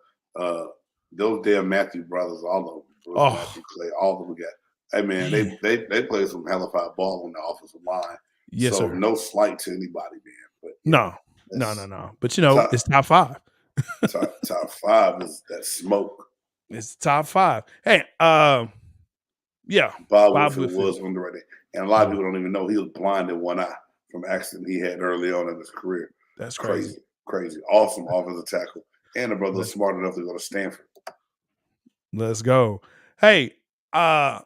Those damn Matthew brothers, all of them, Bruce, Oh. Matthew, Clay, all of them got. Hey man, they play some hellified ball on the offensive line. Yes, so sir. no slight to anybody, man. But No. But it's top 5. top 5 is that smoke. It's top 5. Hey, yeah. Bob Whitfield was underrated, and a lot of people don't even know he was blind in one eye from accident he had early on in his career. That's crazy. Awesome offensive tackle, and the brother was smart enough to go to Stanford. Let's go. Hey, for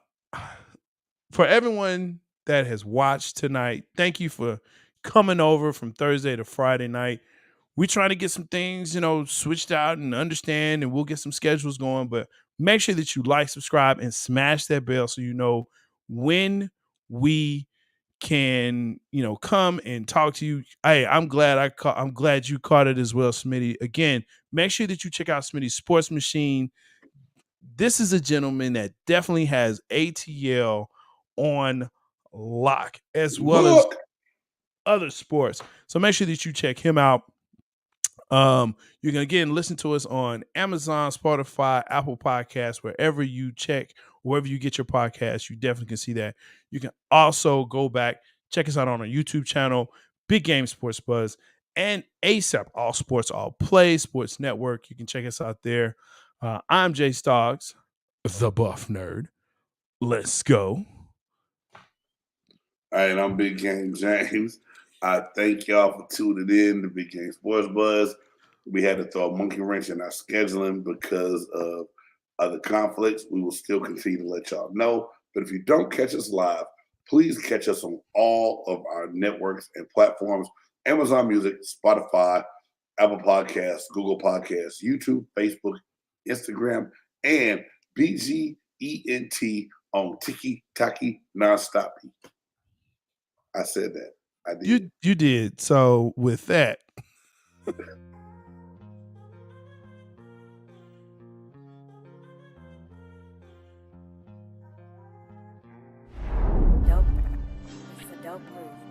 everyone that has watched tonight, thank you for coming over from Thursday to Friday night. We're trying to get some things, switched out and understand, and we'll get some schedules going. But make sure that you like, subscribe, and smash that bell so you know when we can, come and talk to you. Hey, I'm glad you caught it as well, Smitty. Again, make sure that you check out Smitty's Sports Machine. This is a gentleman that definitely has ATL on lock as well as other sports. So make sure that you check him out. You can again listen to us on Amazon, Spotify, Apple Podcasts, wherever you get your podcast. You definitely can see that. You can also go back, check us out on our YouTube channel, Big Game Sports Buzz, and ASAP, All Sports, All Play Sports Network. You can check us out there. I'm J-Stogs, the Buff Nerd. Let's go. All right, I'm Big Game James. I thank y'all for tuning in to Big Game Sports Buzz. We had to throw a monkey wrench in our scheduling because of other conflicts. We will still continue to let y'all know. But if you don't catch us live, please catch us on all of our networks and platforms: Amazon Music, Spotify, Apple Podcasts, Google Podcasts, YouTube, Facebook, Instagram, and BGENT on Tiki Taki Nonstop. I said that. I did. You did. So with that. Dope. It's a dope groove.